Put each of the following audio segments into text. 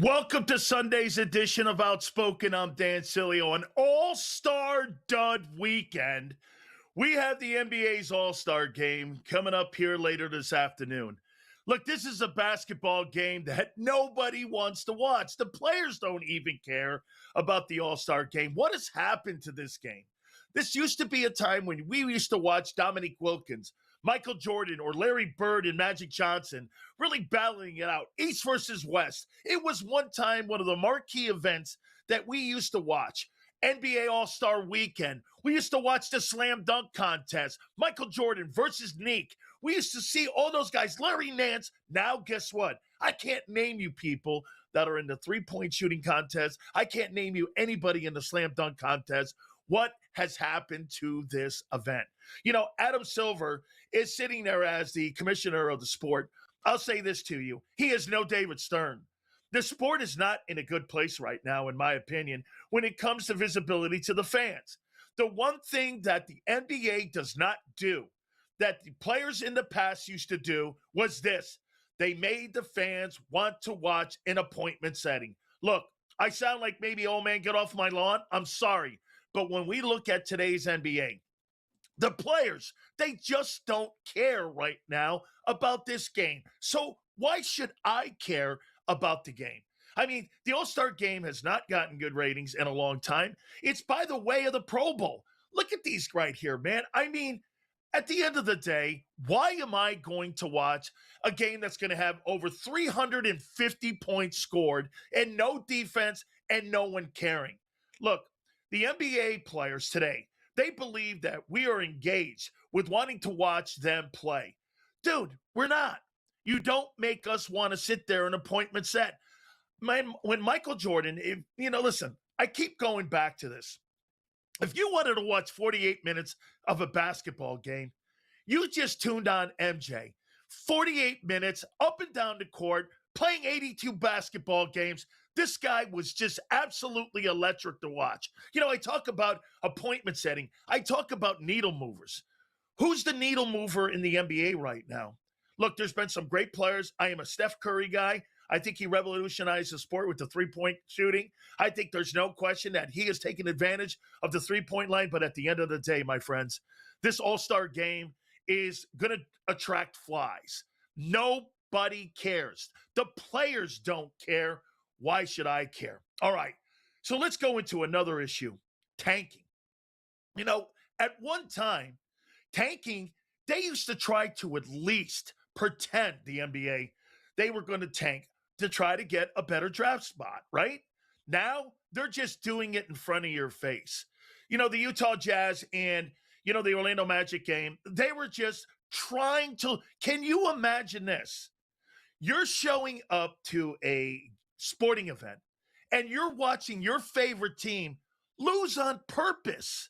Welcome to Sunday's edition of Outspoken. I'm Dan Sileo. An all-star dud weekend. We have the NBA's all-star game coming up here later this afternoon. Look, this is a basketball game that nobody wants to watch. The players don't even care about the all-star game. What has happened to this game? This used to be a time when we used to watch Dominique Wilkins, Michael Jordan, or Larry Bird and Magic Johnson really battling it out, East versus West. It was one time one of the marquee events that we used to watch. NBA All-Star Weekend. We used to watch the slam dunk contest. Michael Jordan versus Nick. We used to see all those guys. Larry Nance. Now, guess what? I can't name you people that are in the three-point shooting contest. I can't name you anybody in the slam dunk contest. What has happened to this event? You know, Adam Silver is sitting there as the commissioner of the sport. I'll say this to you. He is no David Stern. The sport is not in a good place right now, in my opinion, when it comes to visibility to the fans. The one thing that the NBA does not do, that the players in the past used to do, was this. They made the fans want to watch an appointment setting. Look, I sound like maybe, old man, get off my lawn. I'm sorry. But when we look at today's NBA, the players, they just don't care right now about this game. So why should I care about the game? I mean, the All-Star game has not gotten good ratings in a long time. It's by the way of the Pro Bowl. Look at these right here, man. I mean, at the end of the day, why am I going to watch a game that's going to have over 350 points scored and no defense and no one caring? Look, the NBA players today, they believe that we are engaged with wanting to watch them play. Dude, we're not. You don't make us want to sit there in appointment set. When Michael Jordan, listen, I keep going back to this. If you wanted to watch 48 minutes of a basketball game, you just tuned on MJ. 48 minutes up and down the court, playing 82 basketball games. This guy was just absolutely electric to watch. You know, I talk about appointment setting. I talk about needle movers. Who's the needle mover in the NBA right now? Look, there's been some great players. I am a Steph Curry guy. I think he revolutionized the sport with the three-point shooting. I think there's no question that he has taken advantage of the three-point line. But at the end of the day, my friends, this all-star game is going to attract flies. Nobody cares. The players don't care. Why should I care? All right, so let's go into another issue, tanking. You know, at one time, tanking, they used to try to at least pretend, the NBA, they were going to tank to try to get a better draft spot, right? Now, they're just doing it in front of your face. You know, the Utah Jazz and, the Orlando Magic game, they were just trying to, can you imagine this? You're showing up to a sporting event and you're watching your favorite team lose on purpose.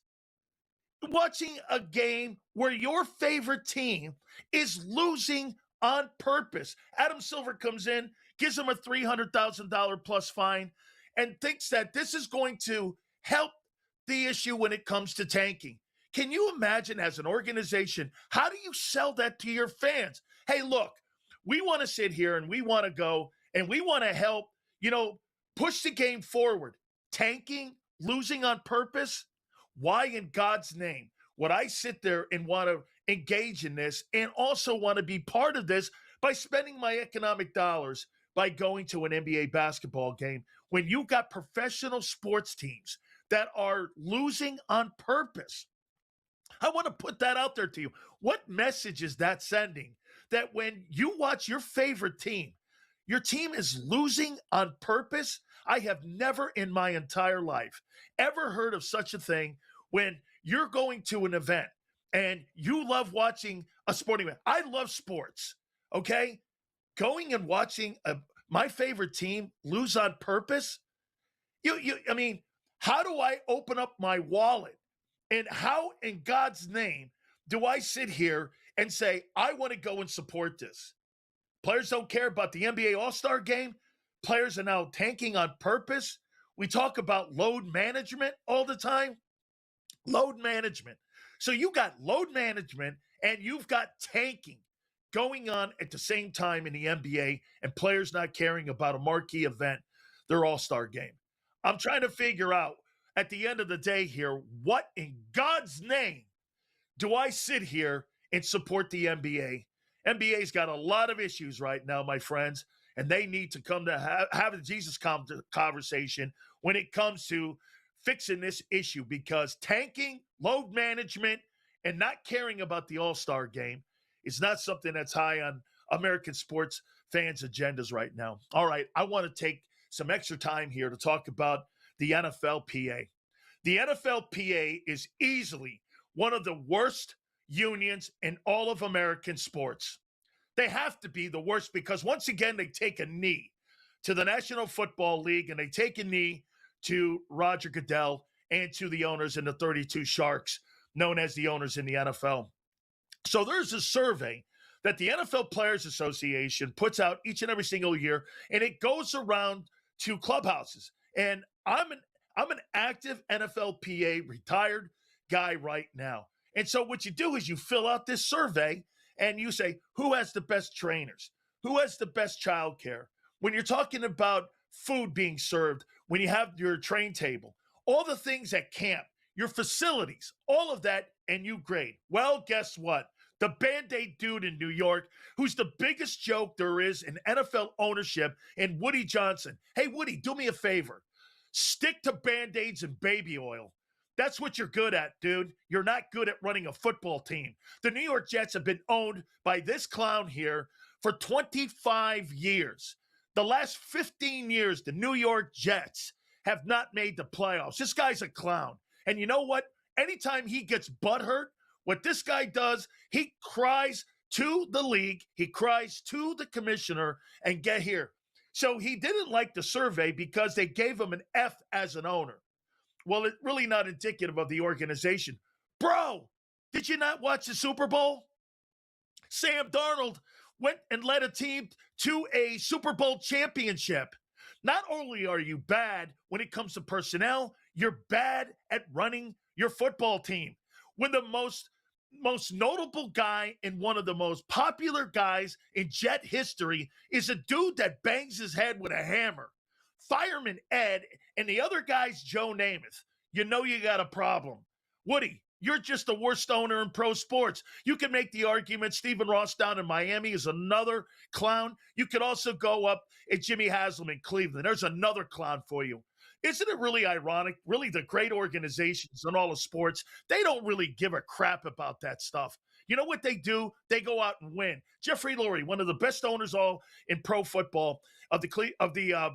Watching a game where your favorite team is losing on purpose. Adam Silver comes in, gives him a $300,000 plus fine, and thinks that this is going to help the issue when it comes to tanking. Can you imagine, as an organization, how do you sell that to your fans? Hey, look, we want to sit here and we want to go and we want to help, push the game forward. Tanking, losing on purpose. Why in God's name would I sit there and want to engage in this and also want to be part of this by spending my economic dollars by going to an NBA basketball game when you've got professional sports teams that are losing on purpose? I want to put that out there to you. What message is that sending? That when you watch your favorite team, your team is losing on purpose? I have never in my entire life ever heard of such a thing when you're going to an event and you love watching a sporting event. I love sports, okay? Going and watching my favorite team lose on purpose? I mean, how do I open up my wallet? And how in God's name do I sit here and say, I want to go and support this? Players don't care about the NBA All-Star game. Players are now tanking on purpose. We talk about load management all the time. Load management. So you got load management and you've got tanking going on at the same time in the NBA and players not caring about a marquee event their all-star game. I'm trying to figure out at the end of the day here, what in God's name do I sit here and support the NBA? NBA's got a lot of issues right now, my friends, and they need to come to have a Jesus conversation when it comes to fixing this issue, because tanking, load management, and not caring about the all-star game is not something that's high on American sports fans' agendas right now. All right, I want to take some extra time here to talk about the NFLPA. The NFLPA is easily one of the worst unions in all of American sports. They have to be the worst because, once again, they take a knee to the National Football League, and they take a knee to Roger Goodell and to the owners in the 32 Sharks, known as the owners in the NFL. So there's a survey that the NFL Players Association puts out each and every single year, and it goes around to clubhouses. And I'm an active NFLPA retired guy right now. And so what you do is you fill out this survey and you say, who has the best trainers? Who has the best childcare? When you're talking about food being served, when you have your train table, all the things at camp, your facilities, all of that, and you grade. Well, guess what? The Band-Aid dude in New York, who's the biggest joke there is in NFL ownership, and Woody Johnson. Hey, Woody, do me a favor. Stick to Band-Aids and baby oil. That's what you're good at, dude. You're not good at running a football team. The New York Jets have been owned by this clown here for 25 years. The last 15 years, the New York Jets have not made the playoffs. This guy's a clown. And you know what? Anytime he gets butthurt, what this guy does, he cries to the league, he cries to the commissioner, and get here. So he didn't like the survey because they gave him an F as an owner. Well, it's really not indicative of the organization. Bro, did you not watch the Super Bowl? Sam Darnold went and led a team to a Super Bowl championship. Not only are you bad when it comes to personnel, you're bad at running your football team. When the most notable guy and one of the most popular guys in Jet history is a dude that bangs his head with a hammer. Fireman Ed, and the other guy's Joe Namath. You know you got a problem. Woody, you're just the worst owner in pro sports. You can make the argument Stephen Ross down in Miami is another clown. You could also go up at Jimmy Haslam in Cleveland. There's another clown for you. Isn't it really ironic? Really, the great organizations in all of sports, they don't really give a crap about that stuff. You know what they do? They go out and win. Jeffrey Lurie, one of the best owners all in pro football of the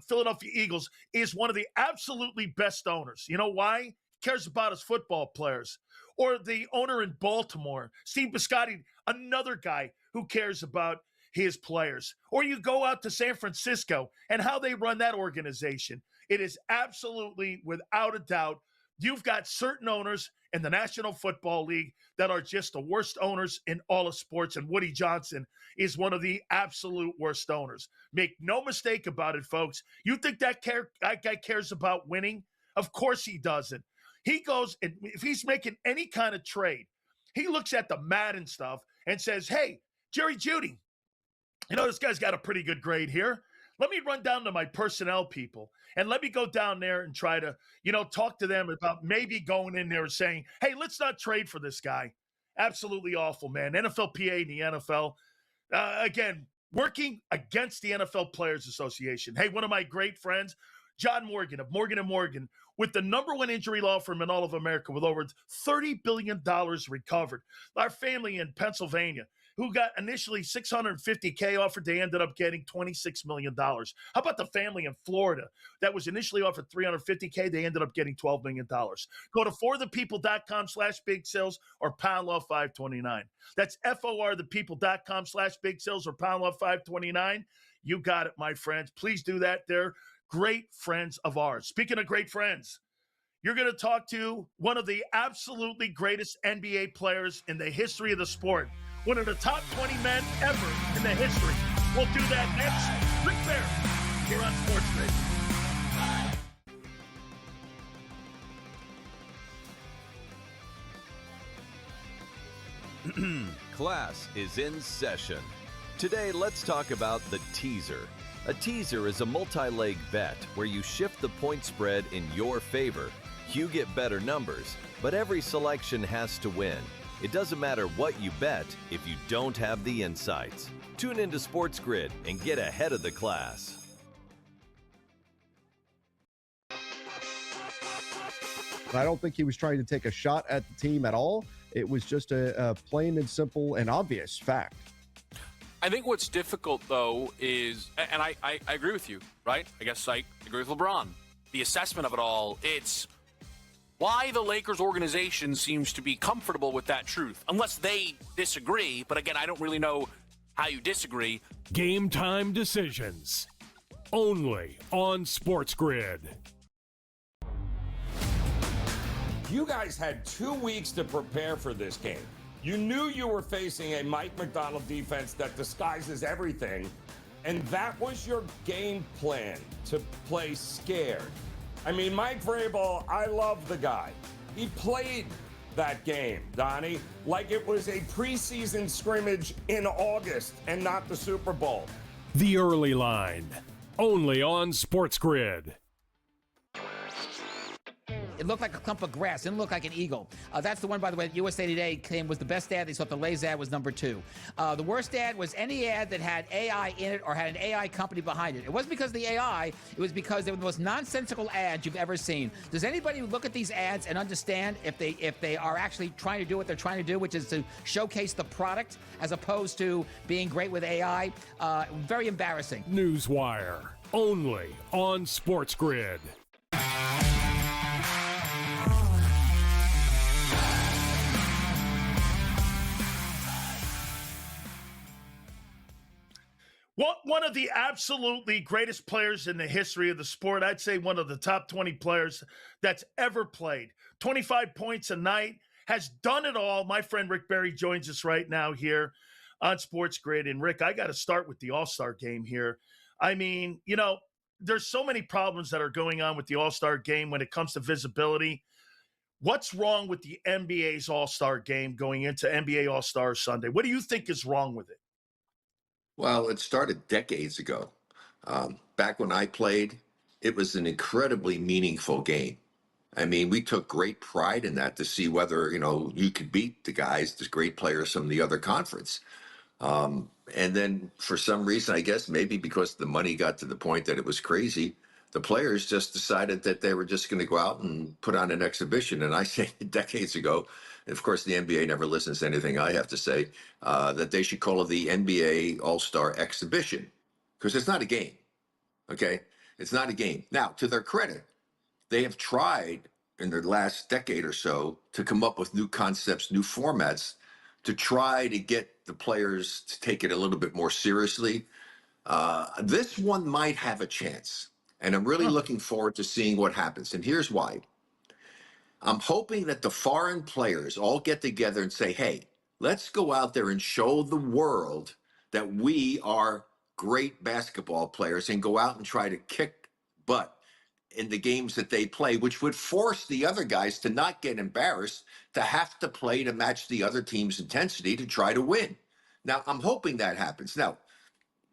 Philadelphia Eagles, is one of the absolutely best owners. You know why? He cares about his football players. Or the owner in Baltimore, Steve Biscotti, another guy who cares about his players. Or you go out to San Francisco and how they run that organization. It is absolutely, without a doubt, you've got certain owners in the National Football League that are just the worst owners in all of sports, and Woody Johnson is one of the absolute worst owners. Make no mistake about it, folks. You think that guy cares about winning? Of course he doesn't. He goes, and if he's making any kind of trade, he looks at the Madden stuff and says, hey, Jerry Jeudy, you know, this guy's got a pretty good grade here. Let me run down to my personnel people and let me go down there and try to, talk to them about maybe going in there and saying, hey, let's not trade for this guy. Absolutely awful, man. NFLPA and the NFL, again, working against the NFL Players Association. Hey, one of my great friends, John Morgan of Morgan & Morgan, with the number one injury law firm in all of America with over $30 billion recovered. Our family in Pennsylvania, who got initially $650K offered, they ended up getting $26 million. How about the family in Florida that was initially offered $350K? They ended up getting $12 million. Go to forthepeople.com/big sales or pound law 529. That's forthepeople.com/big sales or pound law 529. You got it, my friends. Please do that. They're great friends of ours. Speaking of great friends, you're going to talk to one of the absolutely greatest NBA players in the history of the sport. One of the top 20 men ever in the history. We'll do that next. Rick Bear here on SportsGrid. Class is in session. Today, let's talk about the teaser. A teaser is a multi-leg bet where you shift the point spread in your favor. You get better numbers, but every selection has to win. It doesn't matter what you bet if you don't have the insights. Tune into SportsGrid and get ahead of the class. I don't think he was trying to take a shot at the team at all. It was just a plain and simple and obvious fact. I think what's difficult, though, is, and I agree with you, right? I guess I agree with LeBron. The assessment of it all, it's why the Lakers organization seems to be comfortable with that truth, unless they disagree. But again, I don't really know how you disagree. Game time decisions, only on SportsGrid. You guys had 2 weeks to prepare for this game. You knew you were facing a Mike McDonald defense that disguises everything, and that was your game plan, to play scared. I mean, Mike Vrabel, I love the guy. He played that game, Donnie, like it was a preseason scrimmage in August and not the Super Bowl. The early line, only on SportsGrid. It looked like a clump of grass. It didn't look like an eagle. That's the one, by the way, USA Today claimed was the best ad. They thought the Lay's ad was number 2. The worst ad was any ad that had AI in it or had an AI company behind it. It wasn't because of the AI. It was because they were the most nonsensical ads you've ever seen. Does anybody look at these ads and understand if they are actually trying to do what they're trying to do, which is to showcase the product as opposed to being great with AI? Very embarrassing. Newswire, only on SportsGrid. One of the absolutely greatest players in the history of the sport. I'd say one of the top 20 players that's ever played. 25 points a night, has done it all. My friend Rick Barry joins us right now here on SportsGrid. And Rick, I got to start with the All-Star game here. I mean, you know, there's so many problems that are going on with the All-Star game when it comes to visibility. What's wrong with the NBA's All-Star game going into NBA All-Star Sunday? What do you think is wrong with it? Well, it started decades ago. Back when I played, it was an incredibly meaningful game. I mean, we took great pride in that to see whether, you know, you could beat the guys, the great players from the other conference. And then for some reason, I guess maybe because the money got to the point that it was crazy, the players just decided that they were just going to go out and put on an exhibition. And I say decades ago, and of course, the NBA never listens to anything I have to say, that they should call it the NBA All-Star Exhibition, because it's not a game, okay? It's not a game. Now, to their credit, they have tried in the last decade or so to come up with new concepts, new formats to try to get the players to take it a little bit more seriously. This one might have a chance, and I'm really looking forward to seeing what happens. And here's why. I'm hoping that the foreign players all get together and say, hey, let's go out there and show the world that we are great basketball players and go out and try to kick butt in the games that they play, which would force the other guys to not get embarrassed, to have to play to match the other team's intensity to try to win. Now, I'm hoping that happens. Now,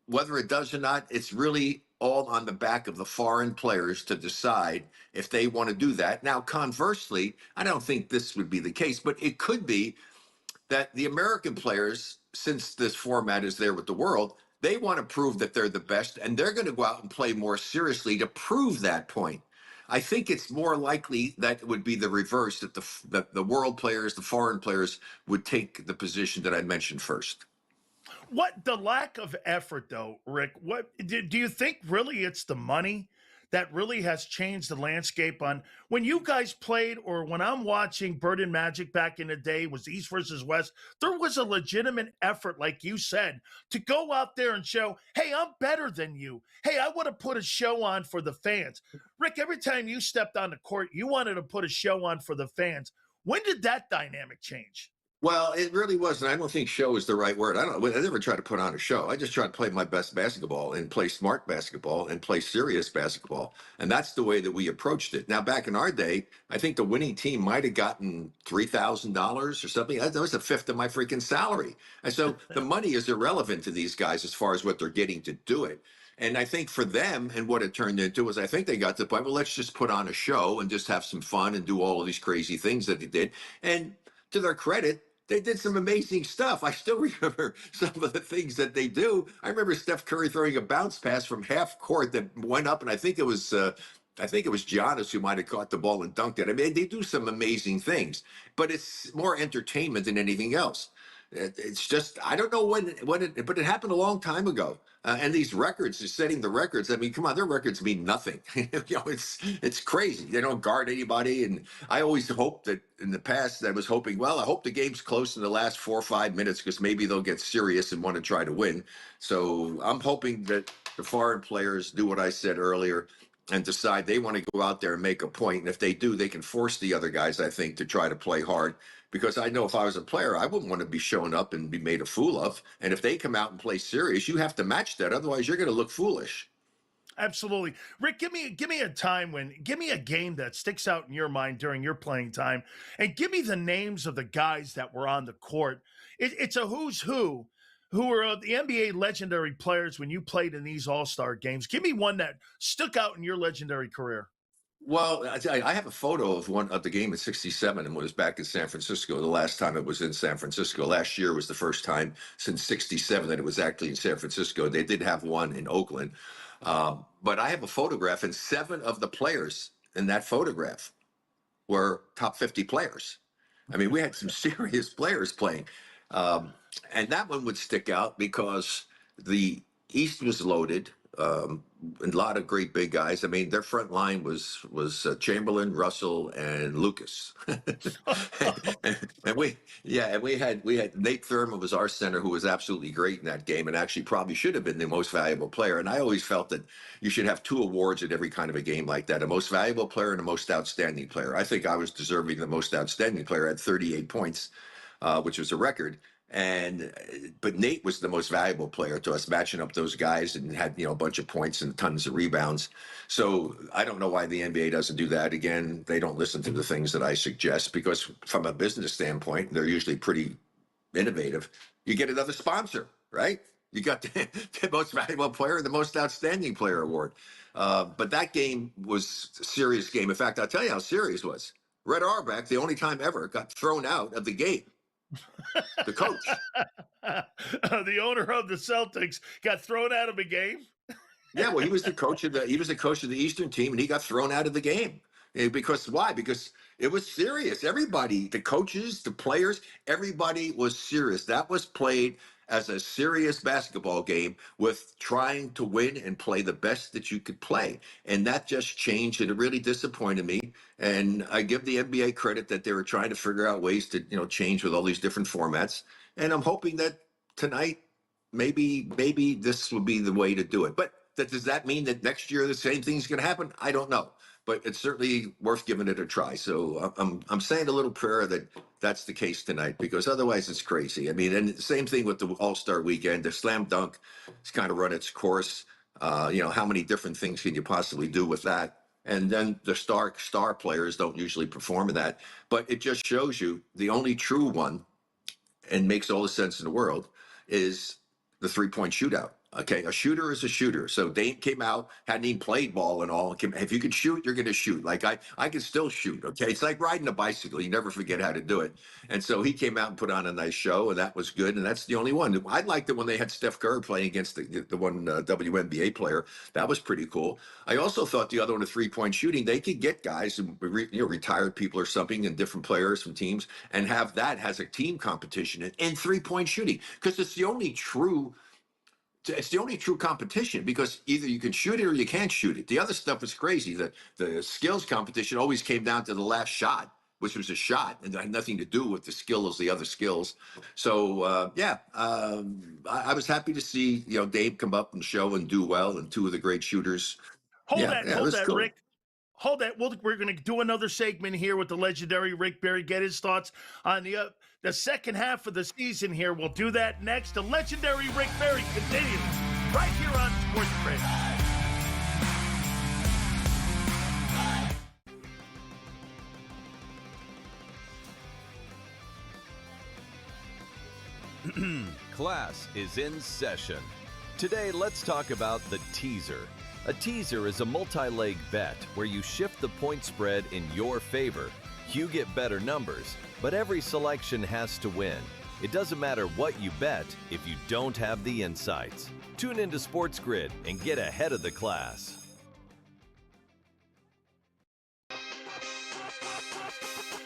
whether it does or not, it's really all on the back of the foreign players to decide if they want to do that. Now, conversely, I don't think this would be the case, but it could be that the American players, since this format is there with the world, they want to prove that they're the best, and they're going to go out and play more seriously to prove that point. I think it's more likely that it would be the reverse, that the world players, the foreign players, would take the position that I mentioned first. What the lack of effort, though, Rick? What do you think? Really, it's the money that really has changed the landscape on when you guys played, or when I'm watching Bird and Magic back in the day, was East versus West. There was a legitimate effort, like you said, to go out there and show, hey, I'm better than you. Hey, I want to put a show on for the fans. Rick, every time you stepped on the court, you wanted to put a show on for the fans. When did that dynamic change? Well, it really wasn't. I don't think show is the right word. I never try to put on a show. I just try to play my best basketball and play smart basketball and play serious basketball. And that's the way that we approached it. Now, back in our day, I think the winning team might have gotten $3,000 or something. That was a fifth of my freaking salary. And so the money is irrelevant to these guys as far as what they're getting to do it. And I think for them, and what it turned into was, I think they got to the point, well, let's just put on a show and just have some fun and do all of these crazy things that they did. And to their credit, they did some amazing stuff. I still remember some of the things that they do. I remember Steph Curry throwing a bounce pass from half court that went up, and I think it was Giannis who might have caught the ball and dunked it. I mean, they do some amazing things, but it's more entertainment than anything else. It's just, I don't know but it happened a long time ago. And these records, is setting the records. I mean, come on, their records mean nothing. It's crazy. They don't guard anybody. And I always hoped that in the past, I was hoping, well, I hope the game's close in the last 4 or 5 minutes because maybe they'll get serious and want to try to win. So I'm hoping that the foreign players do what I said earlier and decide they want to go out there and make a point. And if they do, they can force the other guys, I think, to try to play hard. Because I know if I was a player, I wouldn't want to be shown up and be made a fool of. And if they come out and play serious, you have to match that. Otherwise, you're going to look foolish. Absolutely. Rick, give me a game that sticks out in your mind during your playing time, and give me the names of the guys that were on the court. It's a who's who were the NBA legendary players when you played in these all-star games. Give me one that stuck out in your legendary career. Well, I have a photo of one of the game in '67, and was back in San Francisco. The last time it was in San Francisco. Last year was the first time since '67 that it was actually in San Francisco. They did have one in Oakland. But I have a photograph, and 7 of the players in that photograph were top 50 players. I mean, we had some serious players playing. And that one would stick out because the East was loaded. A lot of great big guys. I mean, their front line was Chamberlain, Russell, and Lucas. and we had Nate Thurman was our center, who was absolutely great in that game, and actually probably should have been the most valuable player. And I always felt that you should have 2 awards at every kind of a game like that: a most valuable player and a most outstanding player. I think I was deserving of the most outstanding player at 38 points, which was a record. But Nate was the most valuable player to us, matching up those guys, and had, a bunch of points and tons of rebounds. So I don't know why the NBA doesn't do that. Again, they don't listen to the things that I suggest, because from a business standpoint, they're usually pretty innovative. You get another sponsor, right? You got the most valuable player and the most outstanding player award. But that game was a serious game. In fact, I'll tell you how serious it was. Red Auerbach, the only time ever, got thrown out of the game. The coach. The owner of the Celtics got thrown out of a game. Yeah, well, he was the coach of the Eastern team, and he got thrown out of the game. Because why? Because it was serious. Everybody, the coaches, the players, everybody was serious. That was played as a serious basketball game with trying to win and play the best that you could play. And that just changed, and it really disappointed me. And I give the NBA credit that they were trying to figure out ways to, change with all these different formats. And I'm hoping that tonight, maybe this will be the way to do it. But does that mean that next year the same thing's going to happen? I don't know. But it's certainly worth giving it a try. So I'm saying a little prayer that that's the case tonight, because otherwise it's crazy. I mean, and the same thing with the All-Star weekend. The slam dunk has kind of run its course. How many different things can you possibly do with that? And then the star players don't usually perform in that. But it just shows you the only true one, and makes all the sense in the world, is the 3-point shootout. Okay, a shooter is a shooter. So Dame came out, hadn't even played ball and all. If you can shoot, you're going to shoot. Like I can still shoot. Okay, it's like riding a bicycle. You never forget how to do it. And so he came out and put on a nice show, and that was good. And that's the only one. I liked it when they had Steph Curry playing against the one WNBA player. That was pretty cool. I also thought the other one, the 3-point shooting, they could get guys, retired people or something, and different players from teams, and have that as a team competition in 3-point shooting, because it's the only true competition, because either you can shoot it or you can't shoot it. The other stuff is crazy. The skills competition always came down to the last shot, which was a shot, and had nothing to do with the skills, the other skills. So, I was happy to see, Dave come up and show and do well, and 2 of the great shooters. Hold that, cool. Rick. Hold that. We're going to do another segment here with the legendary Rick Barry, get his thoughts on the second half of the season here. We'll do that next. The legendary Rick Barry continues right here on SportsGrid. Class is in session. Today, let's talk about the teaser. A teaser is a multi-leg bet where you shift the point spread in your favor. You get better numbers, but every selection has to win. It doesn't matter what you bet if you don't have the insights. Tune into SportsGrid and get ahead of the class.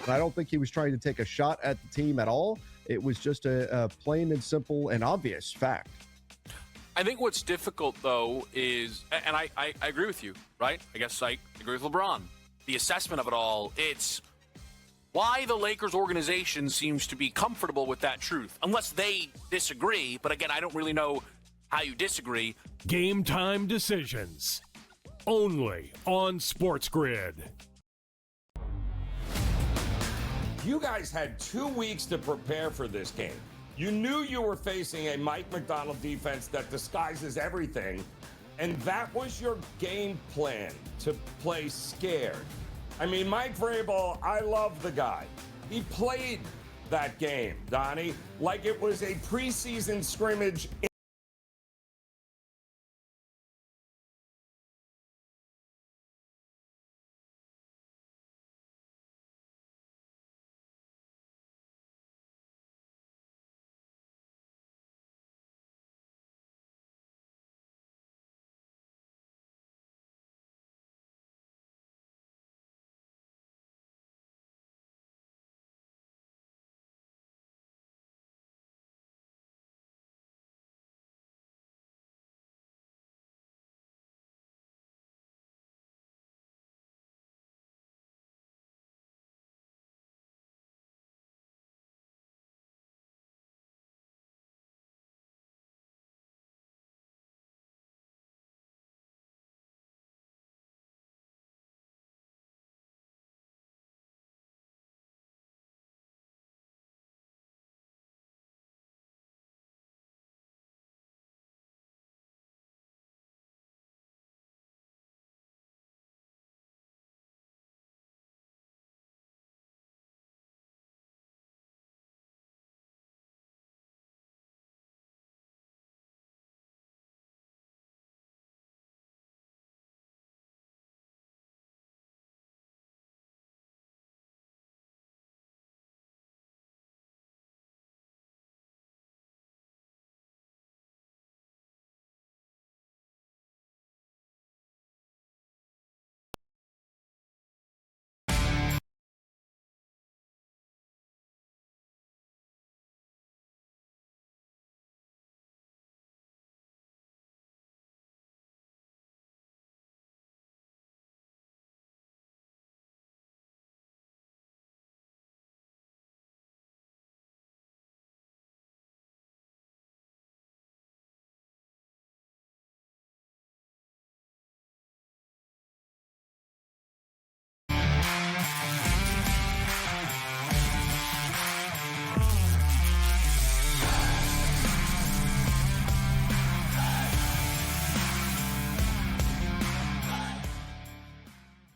I don't think he was trying to take a shot at the team at all. It was just a plain and simple and obvious fact. I think what's difficult, though, is, and I agree with you, right? I guess I agree with LeBron. The assessment of it all, it's why the Lakers organization seems to be comfortable with that truth, unless they disagree. But again, I don't really know how you disagree. Game time decisions. Only on SportsGrid. You guys had 2 weeks to prepare for this game. You knew you were facing a Mike Macdonald defense that disguises everything, and that was your game plan, to play scared. I mean, Mike Vrabel, I love the guy. He played that game, Donnie, like it was a preseason scrimmage.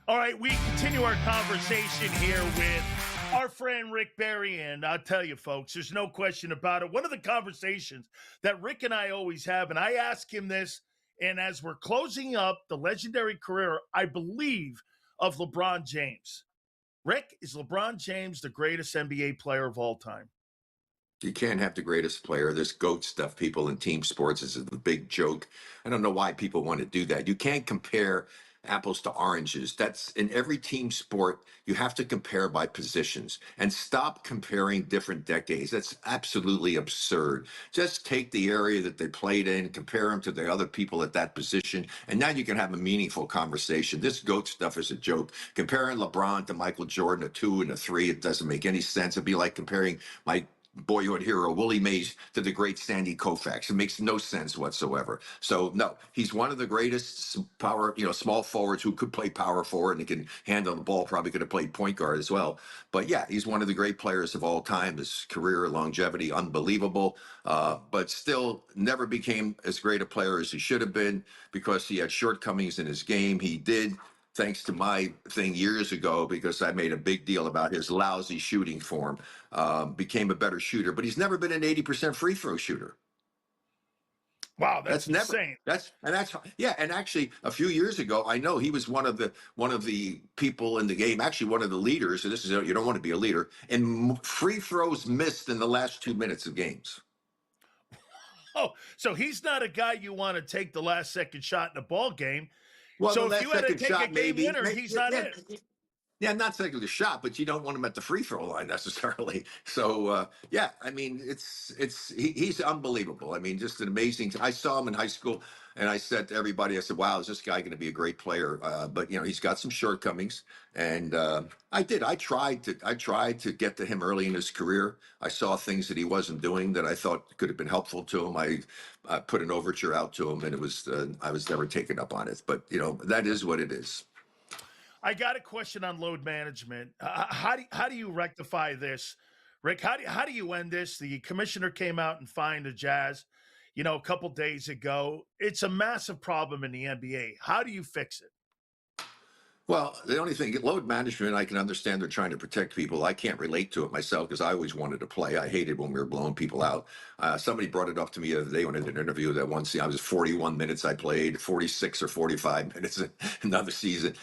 All right, we continue our conversation here with our friend Rick Barry, and I'll tell you, folks, there's no question about it. One of the conversations that Rick and I always have, and I ask him this, and as we're closing up the legendary career, I believe, of LeBron James. Rick, is LeBron James the greatest NBA player of all time? You can't have the greatest player. This GOAT stuff, people in team sports, is the big joke. I don't know why people want to do that. You can't compare apples to oranges. That's in every team sport. You have to compare by positions and stop comparing different decades. That's absolutely absurd. Just take the area that they played in, compare them to the other people at that position, and now you can have a meaningful conversation. This GOAT stuff is a joke. Comparing LeBron to Michael Jordan, a 2 and a 3, it doesn't make any sense. It'd be like comparing my boyhood hero Willie Mays to the great Sandy Koufax. It makes no sense whatsoever. So no, he's one of the greatest power, small forwards who could play power forward and can handle the ball. Probably could have played point guard as well. But yeah, he's one of the great players of all time. His career longevity, unbelievable. But still never became as great a player as he should have been because he had shortcomings in his game. He did. Thanks to my thing years ago, because I made a big deal about his lousy shooting form, became a better shooter, but he's never been an 80% free throw shooter. Wow, that's never insane. that's yeah. And actually, a few years ago, I know he was one of the people in the game. Actually, one of the leaders. And this is, you don't want to be a leader in free throws missed in the last 2 minutes of games. Oh, so he's not a guy you want to take the last second shot in a ball game. Well, So the if you last had to second take a shot, game maybe, winner, he's not yeah, it. Yeah, not taking the shot, but you don't want him at the free throw line necessarily. So yeah, I mean, he's unbelievable. I mean, just an amazing. I saw him in high school, and I said to everybody, I said, "Wow, is this guy going to be a great player?" But he's got some shortcomings, and I tried to get to him early in his career. I saw things that he wasn't doing that I thought could have been helpful to him. I put an overture out to him, and it was I was never taken up on it. But that is what it is. I got a question on load management. How do you rectify this, Rick? How do you end this? The commissioner came out and fined the Jazz, a couple days ago. It's a massive problem in the NBA. How do you fix it? Well, the only thing, load management, I can understand they're trying to protect people. I can't relate to it myself because I always wanted to play. I hated when we were blowing people out. Somebody brought it up to me the other day when I did an interview that one season. I was 41 minutes I played, 46 or 45 minutes another season.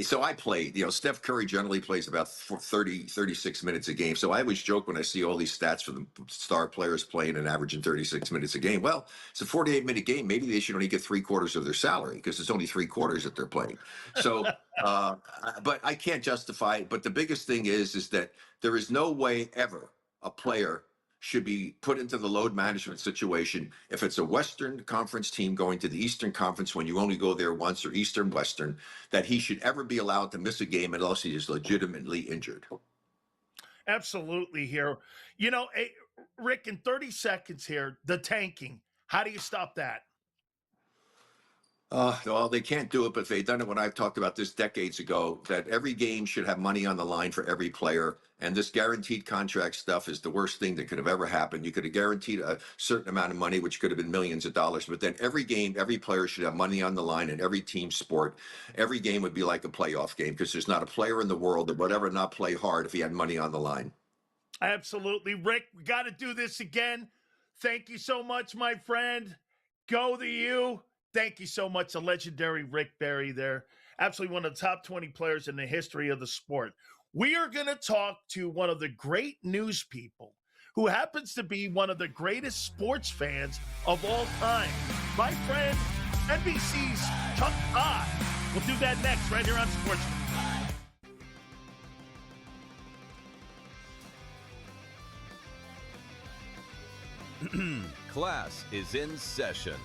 So I played. Steph Curry generally plays about 36 minutes a game. So I always joke when I see all these stats for the star players playing and averaging 36 minutes a game. Well, it's a 48-minute game. Maybe they should only get 3/4 of their salary because it's only 3/4 that they're playing. So... but I can't justify it. But the biggest thing is that there is no way ever a player should be put into the load management situation if it's a Western Conference team going to the Eastern Conference when you only go there once, or Eastern Western, that he should ever be allowed to miss a game unless he is legitimately injured. Absolutely here. Hey, Rick, in 30 seconds here, the tanking. How do you stop that? Well, they can't do it, but they've done it when I've talked about this decades ago, that every game should have money on the line for every player. And this guaranteed contract stuff is the worst thing that could have ever happened. You could have guaranteed a certain amount of money, which could have been millions of dollars. But then every game, every player should have money on the line in every team sport. Every game would be like a playoff game because there's not a player in the world that would ever not play hard if he had money on the line. Absolutely. Rick, we got to do this again. Thank you so much, my friend. Go the U. Thank you so much, the legendary Rick Barry there. Absolutely one of the top 20 players in the history of the sport. We are going to talk to one of the great news people who happens to be one of the greatest sports fans of all time. My friend, NBC's Chuck Todd. We'll do that next right here on SportsGrid. Class is in session.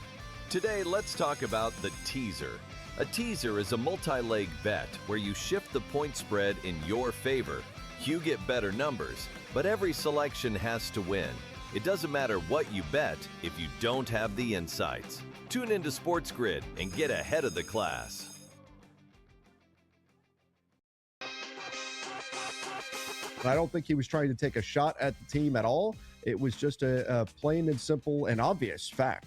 Today, let's talk about the teaser. A teaser is a multi-leg bet where you shift the point spread in your favor. You get better numbers, but every selection has to win. It doesn't matter what you bet if you don't have the insights. Tune into SportsGrid and get ahead of the class. I don't think he was trying to take a shot at the team at all. It was just a plain and simple and obvious fact.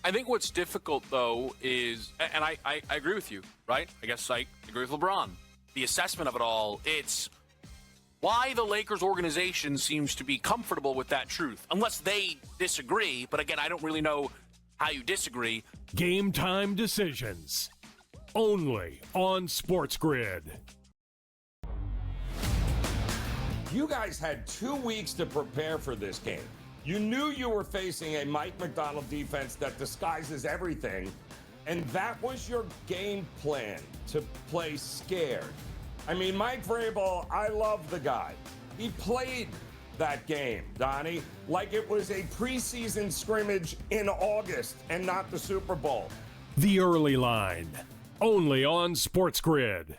I think what's difficult, though, is, and I agree with you, right? I guess I agree with LeBron. The assessment of it all, it's why the Lakers organization seems to be comfortable with that truth, unless they disagree. But again, I don't really know how you disagree. Game time decisions. Only on SportsGrid. You guys had 2 weeks to prepare for this game. You knew you were facing a Mike Macdonald defense that disguises everything, and that was your game plan, to play scared. I mean, Mike Vrabel, I love the guy. He played that game, Donnie, like it was a preseason scrimmage in August and not the Super Bowl. The early line. Only on SportsGrid.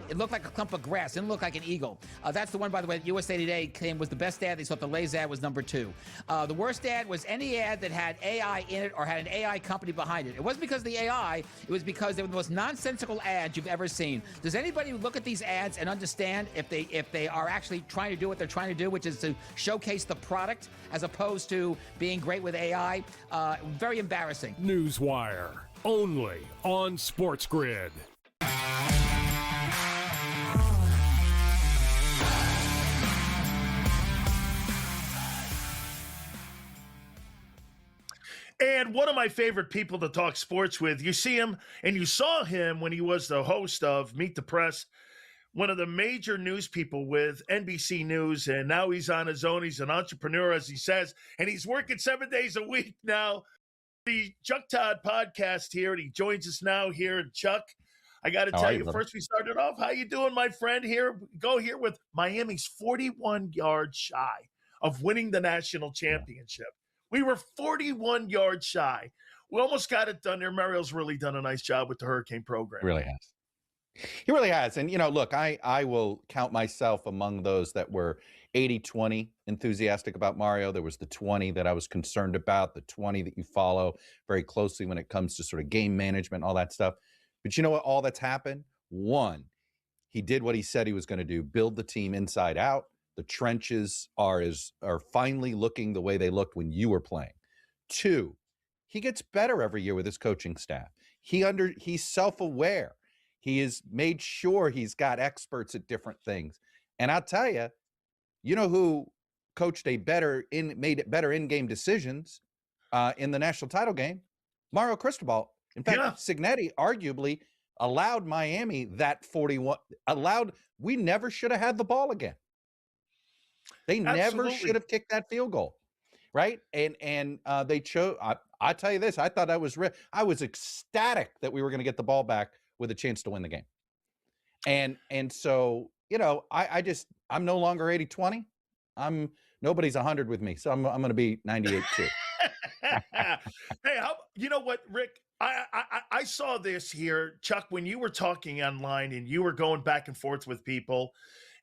It looked like a clump of grass. It didn't look like an eagle. That's the one, by the way, that USA Today claimed was the best ad. They thought the Lay's ad was number 2. The worst ad was any ad that had AI in it or had an AI company behind it. It wasn't because of the AI. It was because they were the most nonsensical ads you've ever seen. Does anybody look at these ads and understand if they are actually trying to do what they're trying to do, which is to showcase the product as opposed to being great with AI? Very embarrassing. Newswire. Only on SportsGrid. And one of my favorite people to talk sports with, you see him and you saw him when he was the host of Meet the Press, one of the major news people with NBC News, and now he's on his own. He's an entrepreneur, as he says, and he's working 7 days a week now. The Chuck Todd podcast here, and he joins us now here. And Chuck, I got to tell you, first we started off, how you doing, my friend? Here, go here with Miami's 41 yards shy of winning the national championship. We were 41 yards shy. We almost got it done there. Mario's really done a nice job with the Hurricane program. Really has. He really has. And, look, I will count myself among those that were 80-20 enthusiastic about Mario. There was the 20 that I was concerned about, the 20 that you follow very closely when it comes to sort of game management, all that stuff. But you know what? All that's happened? One, he did what he said he was going to do, build the team inside out. The trenches are finally looking the way they looked when you were playing. Two, he gets better every year with his coaching staff. He's self-aware. He has made sure he's got experts at different things. And I'll tell you, you know who coached made it better in-game decisions in the national title game? Mario Cristobal. In fact, Cignetti arguably allowed Miami that 41, we never should have had the ball again. They never should have kicked that field goal, right? And they chose, I tell you this, I thought I was ecstatic that we were going to get the ball back with a chance to win the game. And so, I'm no longer 80-20. Nobody's 100 with me. So I'm going to be 98 too. Hey, you know what, Rick? I saw this here, Chuck, when you were talking online and you were going back and forth with people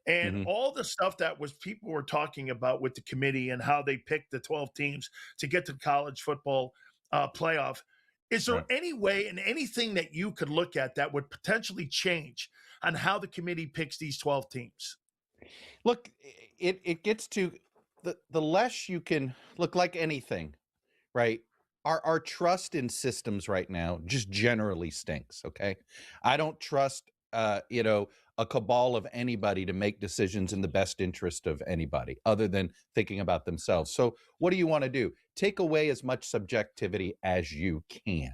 and all the stuff that people were talking about with the committee and how they picked the 12 teams to get to the college football playoff. Is there any way and anything that you could look at that would potentially change on how the committee picks these 12 teams? Look, it gets to the less you can look like anything, right? Our trust in systems right now just generally stinks, okay? I don't trust, a cabal of anybody to make decisions in the best interest of anybody other than thinking about themselves. So what do you want to do? Take away as much subjectivity as you can.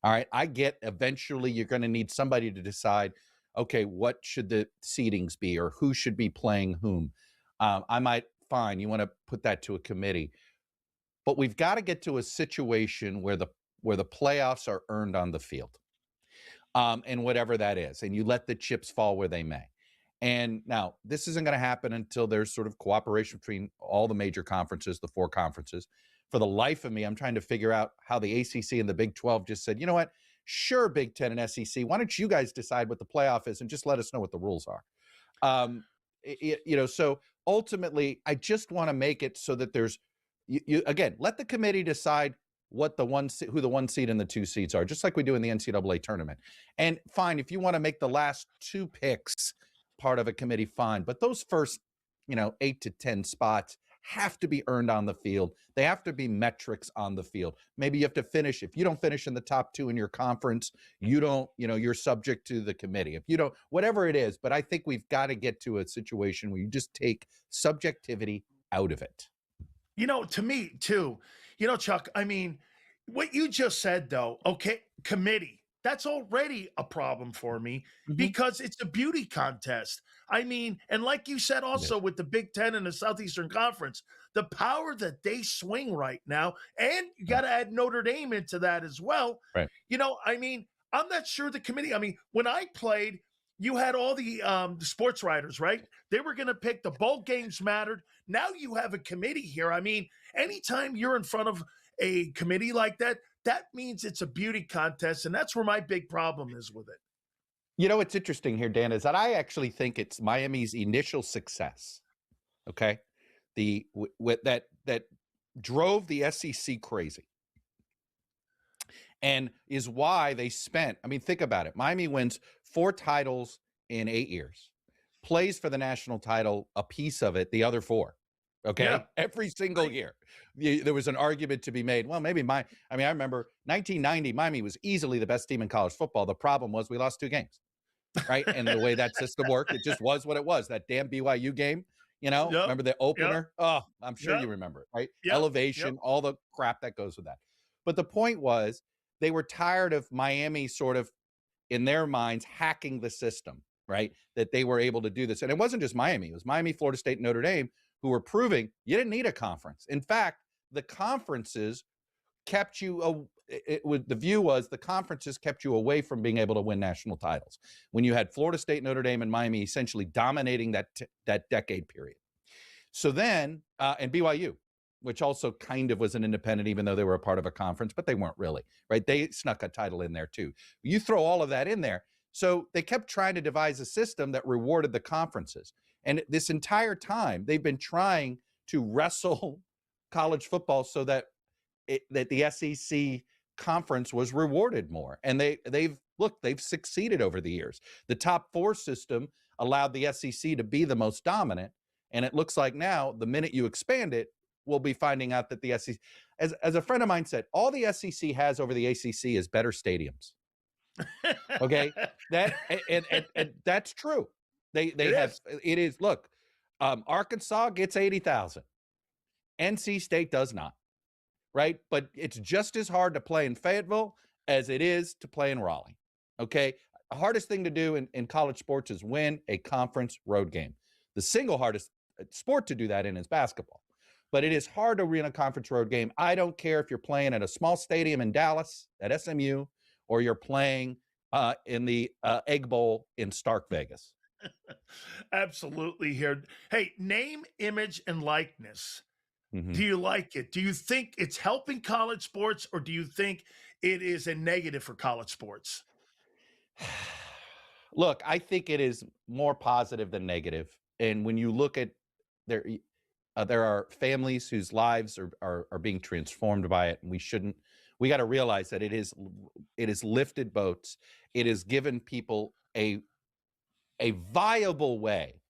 All right. I get eventually you're going to need somebody to decide, okay, what should the seedings be or who should be playing whom? Fine. You want to put that to a committee, but we've got to get to a situation where the playoffs are earned on the field. And whatever that is, and you let the chips fall where they may. And now this isn't going to happen until there's sort of cooperation between all the major conferences, the 4 conferences. For the life of me, I'm trying to figure out how the ACC and the Big 12 just said, you know what? Sure, Big 10 and SEC, why don't you guys decide what the playoff is and just let us know what the rules are? So ultimately, I just want to make it so that there's, again, let the committee decide who the 1 seed and the 2 seeds are, just like we do in the NCAA tournament. And fine, if you want to make the last 2 picks part of a committee, fine. But those first, 8 to 10 spots have to be earned on the field. They have to be metrics on the field. Maybe you have to finish. If you don't finish in the top 2 in your conference, you're subject to the committee. If you don't, whatever it is. But I think we've got to get to a situation where you just take subjectivity out of it. To me too, Chuck, I mean, what you just said though, okay, committee, that's already a problem for me because it's a beauty contest. I mean, and like you said also with the Big 10 and the Southeastern Conference, the power that they swing right now, and you got to add Notre Dame into that as well. Right. I mean, I'm not sure the committee, I mean, when I played, you had all the sports writers, right? They were going to pick the bowl games mattered. Now you have a committee here. I mean, anytime you're in front of a committee like that, that means it's a beauty contest. And that's where my big problem is with it. What's interesting here, Dan, is that I actually think it's Miami's initial success. Okay. That drove the SEC crazy. And is why they spent, I mean, think about it. Miami wins 4 titles in 8 years, plays for the national title, a piece of it, the other 4. Okay. Yeah. Every single year. There was an argument to be made. Well, maybe I remember 1990, Miami was easily the best team in college football. The problem was we lost 2 games, right? And the way that system worked, it just was what it was. That damn BYU game, remember the opener? Oh, I'm sure you remember it, right? Elevation, all the crap that goes with that. But the point was they were tired of Miami sort of, in their minds, hacking the system, right? That they were able to do this. And it wasn't just Miami. It was Miami, Florida State, and Notre Dame who were proving you didn't need a conference. In fact, the conferences kept you, the view was the conferences kept you away from being able to win national titles. When you had Florida State, Notre Dame, and Miami essentially dominating that decade period. So then, and BYU, which also kind of was an independent, even though they were a part of a conference, but they weren't really, right? They snuck a title in there too. You throw all of that in there. So they kept trying to devise a system that rewarded the conferences. And this entire time, they've been trying to wrestle college football so that that the SEC conference was rewarded more. And they've succeeded over the years. The top four system allowed the SEC to be the most dominant. And it looks like now, the minute you expand it, we'll be finding out that the SEC, as a friend of mine said, all the SEC has over the ACC is better stadiums. Okay, and that's true. It is. Look, Arkansas gets 80,000. NC State does not, right? But it's just as hard to play in Fayetteville as it is to play in Raleigh. Okay, the hardest thing to do in college sports is win a conference road game. The single hardest sport to do that in is basketball. But it is hard to win a conference road game. I don't care if you're playing at a small stadium in Dallas at SMU or you're playing in the Egg Bowl in Stark Vegas. Absolutely here. Hey, name, image, and likeness. Mm-hmm. Do you like it? Do you think it's helping college sports, or do you think it is a negative for college sports? Look, I think it is more positive than negative. And when you look at there are families whose lives are being transformed by it, and we got to realize that it is lifted boats. It has given people a viable way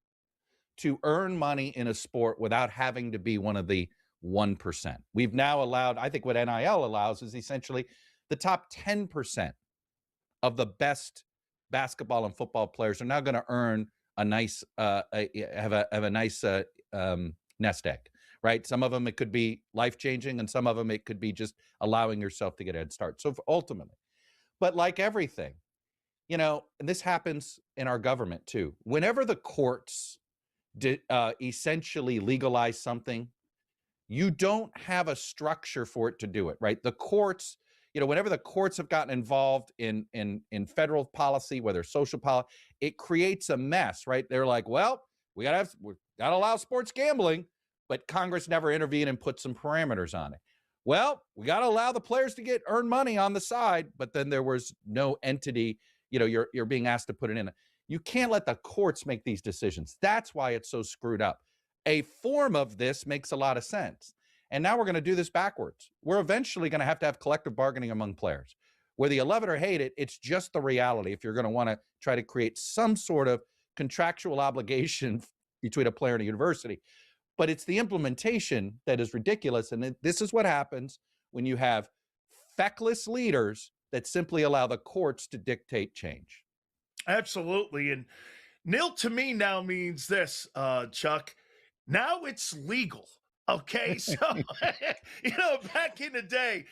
to earn money in a sport without having to be one of the 1%. We've now allowed, I think what NIL allows is essentially the top 10% of the best basketball and football players are now going to earn a nice, have a nice nest egg, right? Some of them, it could be life-changing, and some of them, it could be just allowing yourself to get a head start. So ultimately, but like everything, and this happens in our government too. Whenever the courts essentially legalize something, you don't have a structure for it to do it, right? The courts, whenever the courts have gotten involved in federal policy, whether social policy, it creates a mess, right? They're like, well, we gotta allow sports gambling, but Congress never intervened and put some parameters on it. Well, we got to allow the players to earn money on the side, but then there was no entity, you're being asked to put it in. You can't let the courts make these decisions. That's why it's so screwed up. A form of this makes a lot of sense. And now we're going to do this backwards. We're eventually going to have collective bargaining among players. Whether you love it or hate it, it's just the reality if you're going to want to try to create some sort of contractual obligation between a player and a university. But it's the implementation that is ridiculous. And this is what happens when you have feckless leaders that simply allow the courts to dictate change. Absolutely. And nil to me now means this, Chuck. Now it's legal. Okay, so, back in the day,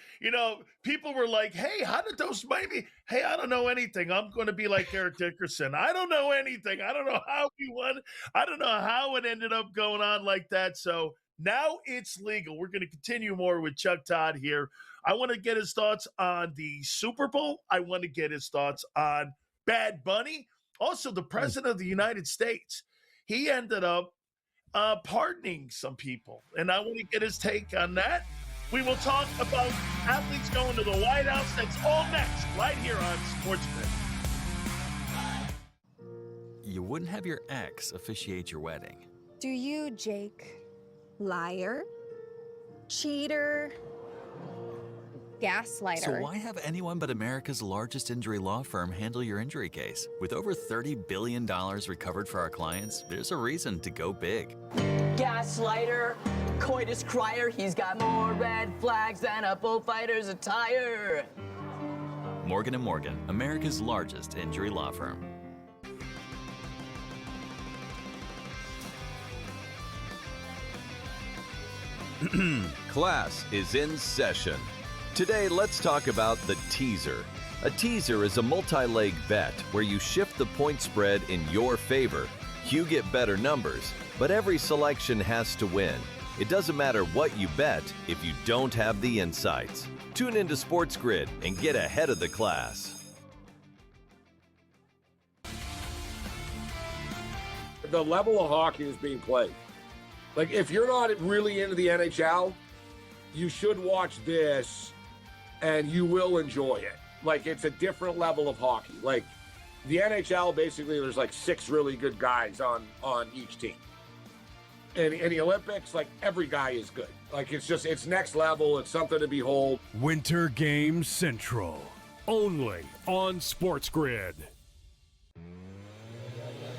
people were like, hey, how did those maybe, hey, I don't know anything. I'm going to be like Eric Dickerson. I don't know anything. I don't know how we won. I don't know how it ended up going on like that. So now it's legal. We're going to continue more with Chuck Todd here. I want to get his thoughts on the Super Bowl. I want to get his thoughts on Bad Bunny. Also, the president of the United States, he ended up pardoning some people, and I want to get his take on that. We will talk about athletes going to the White House. That's all next, right here on SportsGrid. You wouldn't have your ex officiate your wedding. Do you, Jake? Liar? Cheater? Gaslighter? So why have anyone but America's largest injury law firm handle your injury case? With over $30 billion recovered for our clients, there's a reason to go big. Gaslighter, coitus crier, he's got more red flags than a bullfighter's attire. Morgan & Morgan, America's largest injury law firm. Class is in session. Today, let's talk about the teaser. A teaser is a multi-leg bet where you shift the point spread in your favor. You get better numbers, but every selection has to win. It doesn't matter what you bet if you don't have the insights. Tune into SportsGrid and get ahead of the class. The level of hockey is being played. Like, if you're not really into the NHL, you should watch this and you will enjoy it. Like, it's a different level of hockey. Like, the NHL, basically, there's like 6 really good guys on each team. And in the Olympics, like, every guy is good. Like, it's next level. It's something to behold. Winter Game Central, only on SportsGrid.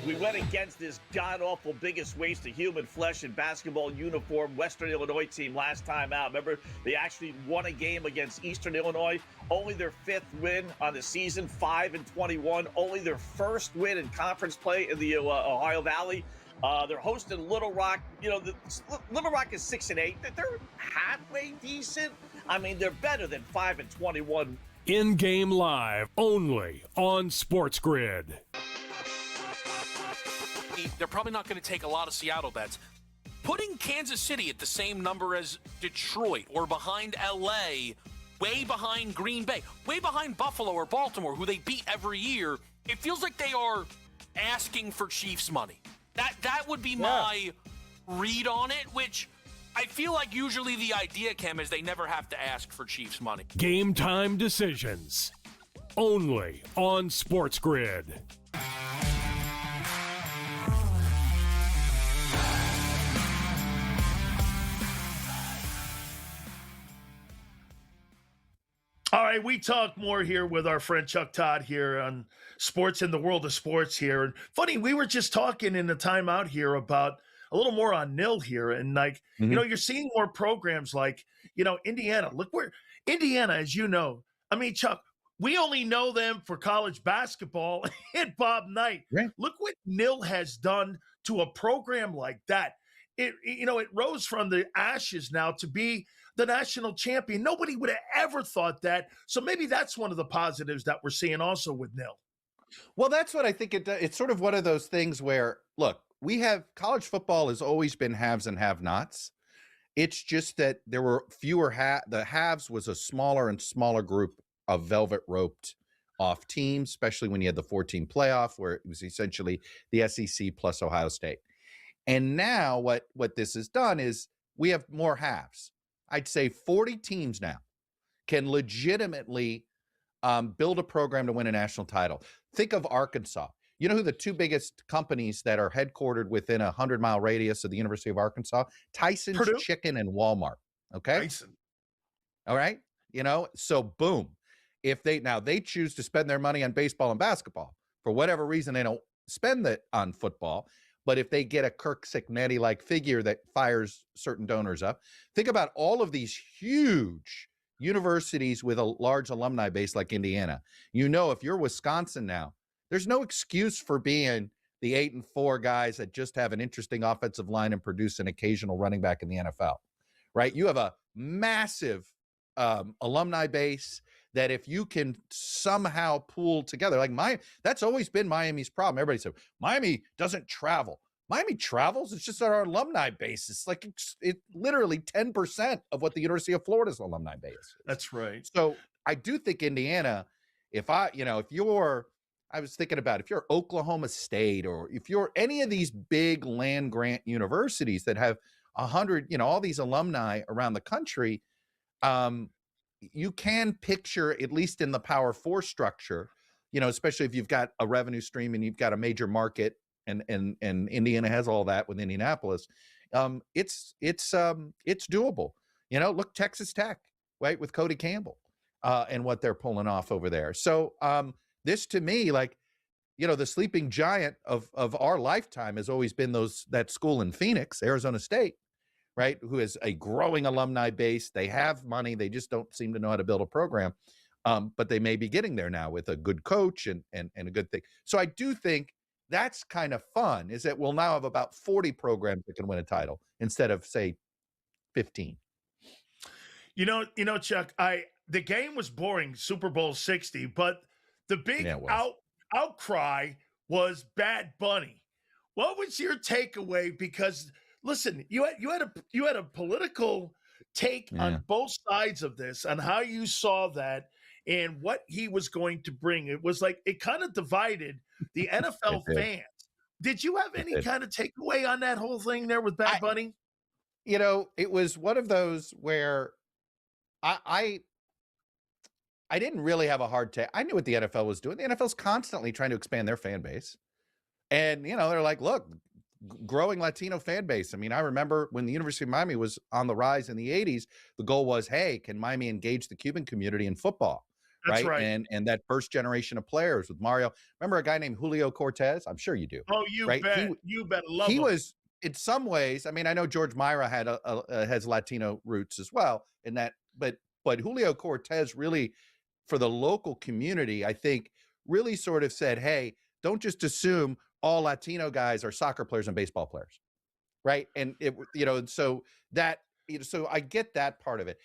We went against this god-awful biggest waste of human flesh and basketball uniform Western Illinois team last time out. Remember, they actually won a game against Eastern Illinois. Only their 5th win on the season, 5-21. Only their first win in conference play in the Ohio Valley. They're hosting Little Rock. You know, Little Rock is 6-8. They're halfway decent. I mean, they're better than 5-21. In-game live, only on SportsGrid. They're probably not going to take a lot of Seattle bets. Putting Kansas City at the same number as Detroit or behind LA, way behind Green Bay, way behind Buffalo or Baltimore, who they beat every year, it feels like they are asking for Chiefs money. That would be my read on it, which I feel like usually the idea, Cam, is they never have to ask for Chiefs money. Game time decisions, only on SportsGrid. All right, we talk more here with our friend Chuck Todd here on Sports in the World of Sports here. And funny, we were just talking in the timeout here about a little more on nil here. And like, you know, you're seeing more programs like, you know, Indiana. Look where Indiana, as you know, I mean, Chuck, we only know them for college basketball and Bob Knight. Right. Look what nil has done to a program like that. It rose from the ashes now to be the national champion. Nobody would have ever thought that. So maybe that's one of the positives that we're seeing also with nil. Well, that's what I think it does. It's sort of one of those things where, look, we have college football has always been haves and have-nots. It's just that there were fewer the haves was a smaller and smaller group of velvet roped off teams, especially when you had the 14 playoff, where it was essentially the SEC plus Ohio State. And now what this has done is we have more halves. I'd say 40 teams now can legitimately build a program to win a national title. Think of Arkansas. You know who the 2 biggest companies that are headquartered within a 100-mile radius of the University of Arkansas? Tyson's Purdue? Chicken and Walmart. Okay. Tyson. All right. You know, so boom. If they choose to spend their money on baseball and basketball, for whatever reason, they don't spend it on football. But if they get a Kirk Cignetti-like figure that fires certain donors up, think about all of these huge universities with a large alumni base like Indiana. You know, if you're Wisconsin now, there's no excuse for being the 8-4 guys that just have an interesting offensive line and produce an occasional running back in the NFL, right? You have a massive alumni base that if you can somehow pool together, like that's always been Miami's problem. Everybody said, Miami doesn't travel. Miami travels. It's just our alumni base. It's like it literally 10% of what the University of Florida's alumni base is. That's right. So I do think Indiana, if you're Oklahoma State or if you're any of these big land grant universities that have 100, all these alumni around the country, you can picture, at least in the Power 4 structure, especially if you've got a revenue stream and you've got a major market, and Indiana has all that with Indianapolis. It's doable. Look, Texas Tech, right, with Cody Campbell and what they're pulling off over there. So this to me, like, the sleeping giant of our lifetime has always been that school in Phoenix, Arizona State, right, who has a growing alumni base. They have money. They just don't seem to know how to build a program. But they may be getting there now with a good coach and a good thing. So I do think that's kind of fun, is that we'll now have about 40 programs that can win a title instead of, say, 15. Chuck, I the game was boring, Super Bowl 60, but the big outcry was Bad Bunny. What was your takeaway? Because listen, you had a political take on both sides of this, on how you saw that and what he was going to bring. It was like it kind of divided the NFL fans. Did you have any kind of takeaway on that whole thing there with Bad Bunny? It was one of those where I didn't really have a hard take. I knew what the NFL was doing. The NFL's constantly trying to expand their fan base. And, they're like, look, growing Latino fan base. I mean, I remember when the University of Miami was on the rise in the 80s, the goal was, hey, can Miami engage the Cuban community in football? That's right. And that first generation of players with Mario. Remember a guy named Julio Cortez? I'm sure you do. Oh, you bet. You bet. Love him. He was, in some ways, I mean, I know George Myra has Latino roots as well in that, but Julio Cortez really, for the local community, I think really sort of said, hey, don't just assume all Latino guys are soccer players and baseball players. Right. And so I get that part of it.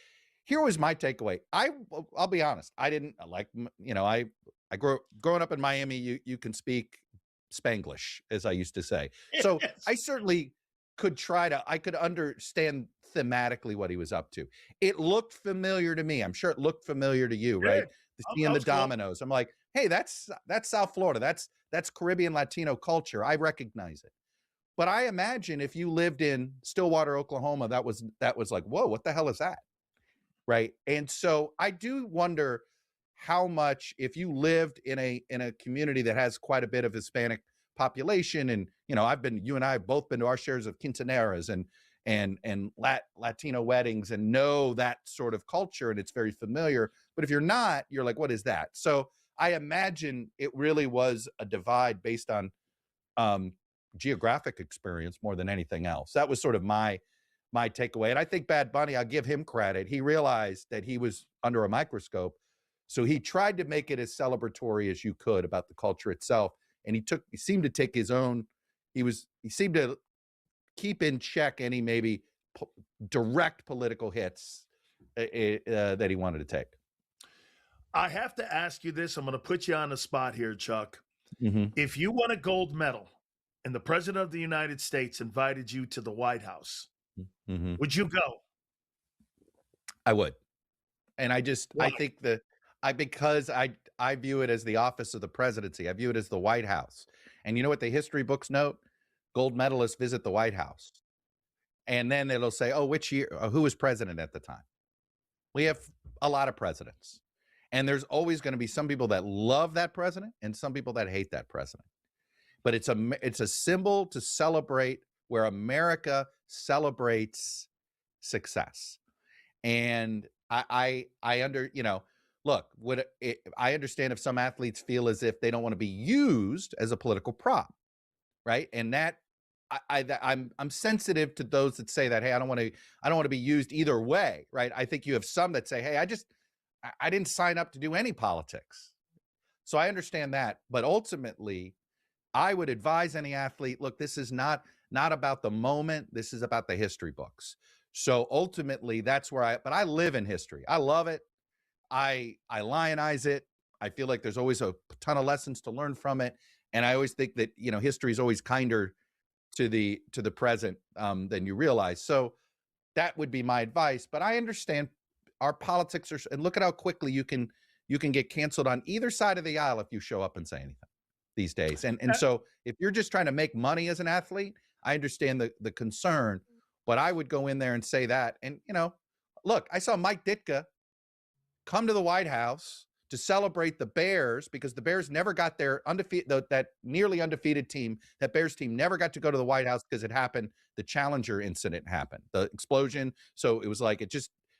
Here was my takeaway. I'll be honest. I didn't like, growing up in Miami, you can speak Spanglish, as I used to say. So I certainly I could understand thematically what he was up to. It looked familiar to me. I'm sure it looked familiar to you, right? Seeing the dominoes. I'm like, hey, that's South Florida. That's Caribbean Latino culture. I recognize it. But I imagine if you lived in Stillwater, Oklahoma, that was like, whoa, what the hell is that? Right. And so I do wonder how much, if you lived in a community that has quite a bit of Hispanic population, and you and I have both been to our shares of quinceañeras and Latino weddings and know that sort of culture, and it's very familiar. But if you're not, you're like, what is that? So I imagine it really was a divide based on geographic experience more than anything else. That was sort of my takeaway. And I think Bad Bunny, I'll give him credit. He realized that he was under a microscope. So he tried to make it as celebratory as you could about the culture itself. And he seemed to take his own, he seemed to keep in check any maybe direct political hits that he wanted to take. I have to ask you this. I'm going to put you on the spot here, Chuck. Mm-hmm. If you won a gold medal and the president of the United States invited you to the White House, would you go? I would. And I think because I view it as the office of the presidency. I view it as the White House. And you know what the history books note? Gold medalists visit the White House. And then it'll say, oh, which year, who was president at the time? We have a lot of presidents. And there's always going to be some people that love that president and some people that hate that president. But it's a symbol to celebrate, where America celebrates success. And I understand if some athletes feel as if they don't want to be used as a political prop, right? And that I'm sensitive to those that say that, hey, I don't want to be used either way, right? I think you have some that say, hey, I didn't sign up to do any politics. So I understand that, but ultimately I would advise any athlete, look, this is not about the moment. This is about the history books. So ultimately that's where but I live in history. I love it. I lionize it. I feel like there's always a ton of lessons to learn from it. And I always think that, history is always kinder to the present than you realize. So that would be my advice. But I understand our politics and look at how quickly you can get canceled on either side of the aisle if you show up and say anything these days. And so if you're just trying to make money as an athlete, I understand the concern, but I would go in there and say that. And, look, I saw Mike Ditka come to the White House to celebrate the Bears because the Bears never got their that nearly undefeated team, that Bears team never got to go to the White House because it happened. The Challenger incident happened, the explosion. So it was like,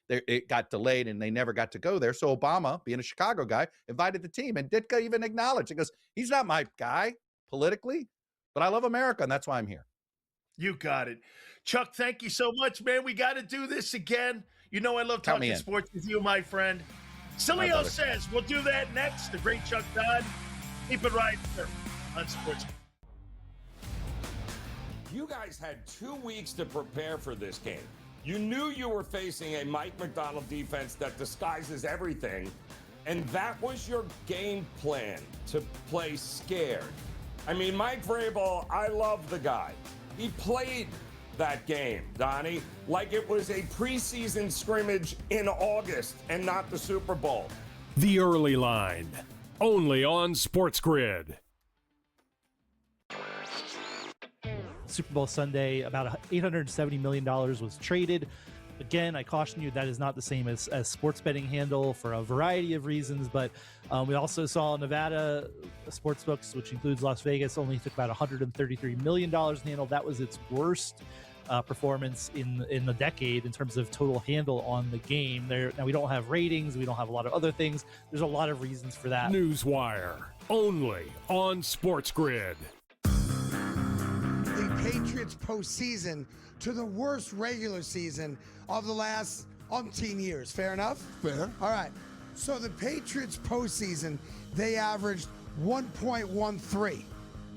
it got delayed and they never got to go there. So Obama, being a Chicago guy, invited the team, and Ditka even acknowledged, he goes, he's not my guy politically, but I love America and that's why I'm here. You got it. Chuck, thank you so much, man. We got to do this again. I love talking sports with you, my friend. Sileo says we'll do that next. The great Chuck Todd. Keep it right here on Sports. You guys had 2 weeks to prepare for this game. You knew you were facing a Mike Macdonald defense that disguises everything, and that was your game plan, to play scared. I mean, Mike Vrabel, I love the guy. He played that game, Donnie, like it was a preseason scrimmage in August and not the Super Bowl. The Early Line, only on SportsGrid. Super Bowl Sunday, about $870 million was traded. Again, I caution you, that is not the same as sports betting handle for a variety of reasons, but we also saw Nevada sportsbooks, which includes Las Vegas, only took about $133 million in handle. That was its worst performance in the decade in terms of total handle on the game. Now, we don't have ratings, we don't have a lot of other things. There's a lot of reasons for that. Newswire, only on SportsGrid. The Patriots postseason to the worst regular season of the last umpteen years. Fair enough? Fair. All right. So the Patriots postseason, they averaged 1.13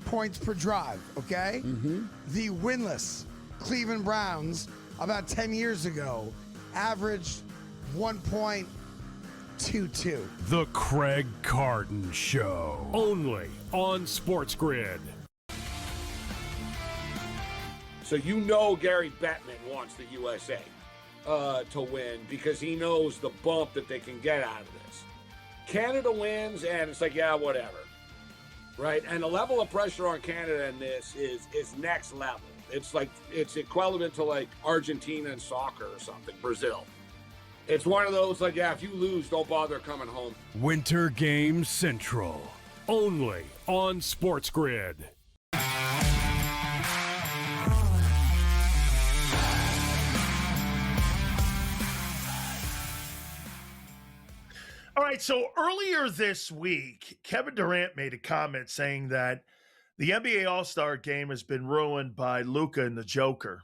points per drive, okay? Mm-hmm. The winless Cleveland Browns about 10 years ago averaged 1.22. The Craig Carton Show, only on SportsGrid. So you know Gary Bettman wants the USA to win because he knows the bump that they can get out of this. Canada wins, and it's like, yeah, whatever, right? And the level of pressure on Canada in this is next level. It's like it's equivalent to like Argentina in soccer or something, Brazil. It's one of those like, yeah, if you lose, don't bother coming home. Winter Game Central, only on SportsGrid. All right, so earlier this week, Kevin Durant made a comment saying that the NBA All-Star game has been ruined by Luka and the Joker.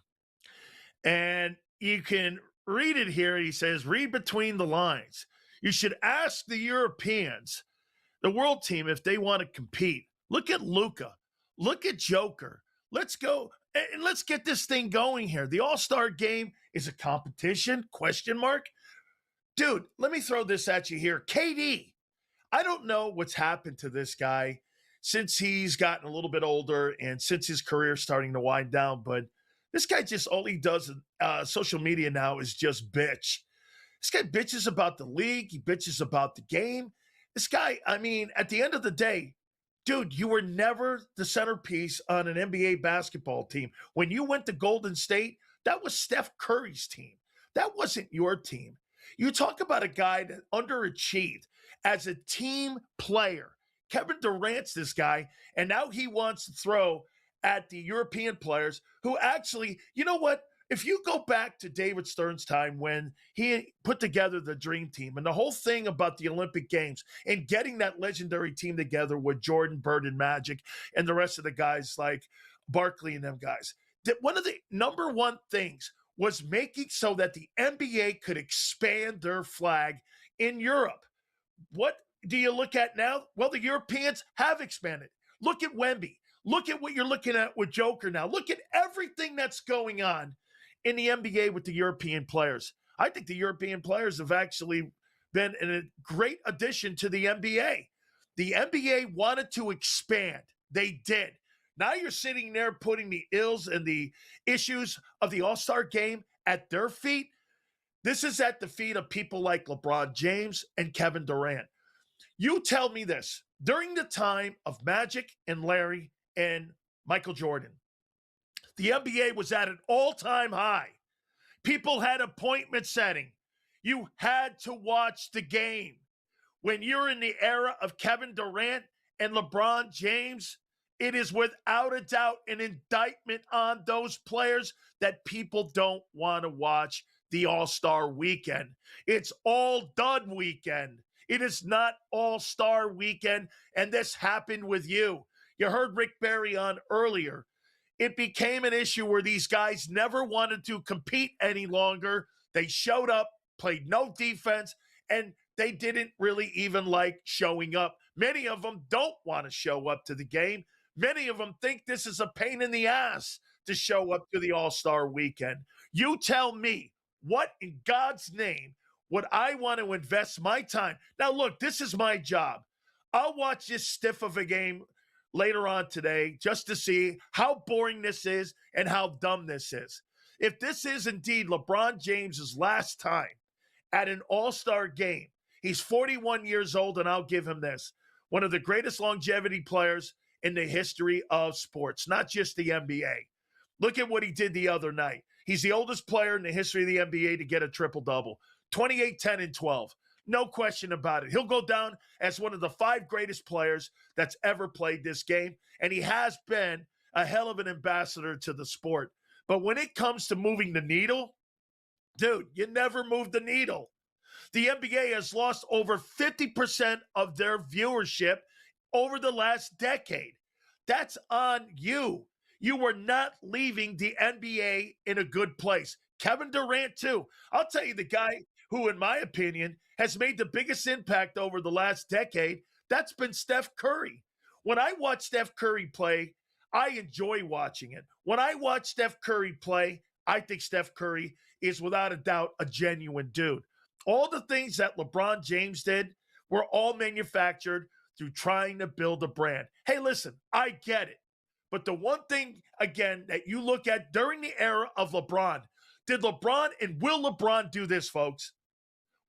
And you can read it here. He says, read between the lines. You should ask the Europeans, the world team, if they want to compete. Look at Luka. Look at Joker. Let's go and let's get this thing going here. The All-Star game is a competition, question mark. Dude, let me throw this at you here. KD, I don't know what's happened to this guy since he's gotten a little bit older and since his career is starting to wind down, but this guy just, all he does on social media now is just bitch. This guy bitches about the league. He bitches about the game. This guy, I mean, at the end of the day, dude, you were never the centerpiece on an NBA basketball team. When you went to Golden State, that was Steph Curry's team. That wasn't your team. You talk about a guy that underachieved as a team player. Kevin Durant's this guy, and now he wants to throw at the European players who actually, you know what? If you go back to David Stern's time when he put together the Dream Team and the whole thing about the Olympic Games and getting that legendary team together with Jordan, Bird, and Magic and the rest of the guys like Barkley and them guys, that one of the number one things was making so that the NBA could expand their flag in Europe. What do you look at now? Well, the Europeans have expanded. Look at Wemby. Look at what you're looking at with Joker now. Look at everything that's going on in the NBA with the European players. I think the European players have actually been a great addition to the NBA. The NBA wanted to expand. They did. Now you're sitting there putting the ills and the issues of the All-Star game at their feet. This is at the feet of people like LeBron James and Kevin Durant. You tell me this. During the time of Magic and Larry and Michael Jordan, the NBA was at an all-time high. People had appointment setting. You had to watch the game. When you're in the era of Kevin Durant and LeBron James, it is without a doubt an indictment on those players that people don't want to watch the All-Star weekend. It's all done weekend. It is not All-Star weekend, and this happened with you. You heard Rick Barry on earlier. It became an issue where these guys never wanted to compete any longer. They showed up, played no defense, and they didn't really even like showing up. Many of them don't want to show up to the game. Many of them think this is a pain in the ass to show up to the All-Star weekend. You tell me, what in God's name would I want to invest my time? Now, look, this is my job. I'll watch this stiff of a game later on today just to see how boring this is and how dumb this is. If this is indeed LeBron James's last time at an all-star game, he's 41 years old, and I'll give him this. One of the greatest longevity players in the history of sports, not just the NBA. Look at what he did the other night. He's the oldest player in the history of the NBA to get a triple-double. 28, 10, and 12. No question about it. He'll go down as one of the 5 greatest players that's ever played this game, and he has been a hell of an ambassador to the sport. But when it comes to moving the needle, dude, you never move the needle. The NBA has lost over 50% of their viewership over the last decade. That's on you. You were not leaving the NBA in a good place. Kevin Durant, too. I'll tell you the guy who, in my opinion, has made the biggest impact over the last decade, that's been Steph Curry. When I watch Steph Curry play, I enjoy watching it. When I watch Steph Curry play, I think Steph Curry is without a doubt a genuine dude. All the things that LeBron James did were all manufactured through trying to build a brand. Hey, listen, I get it. But the one thing, again, that you look at during the era of LeBron, did LeBron and will LeBron do this, folks?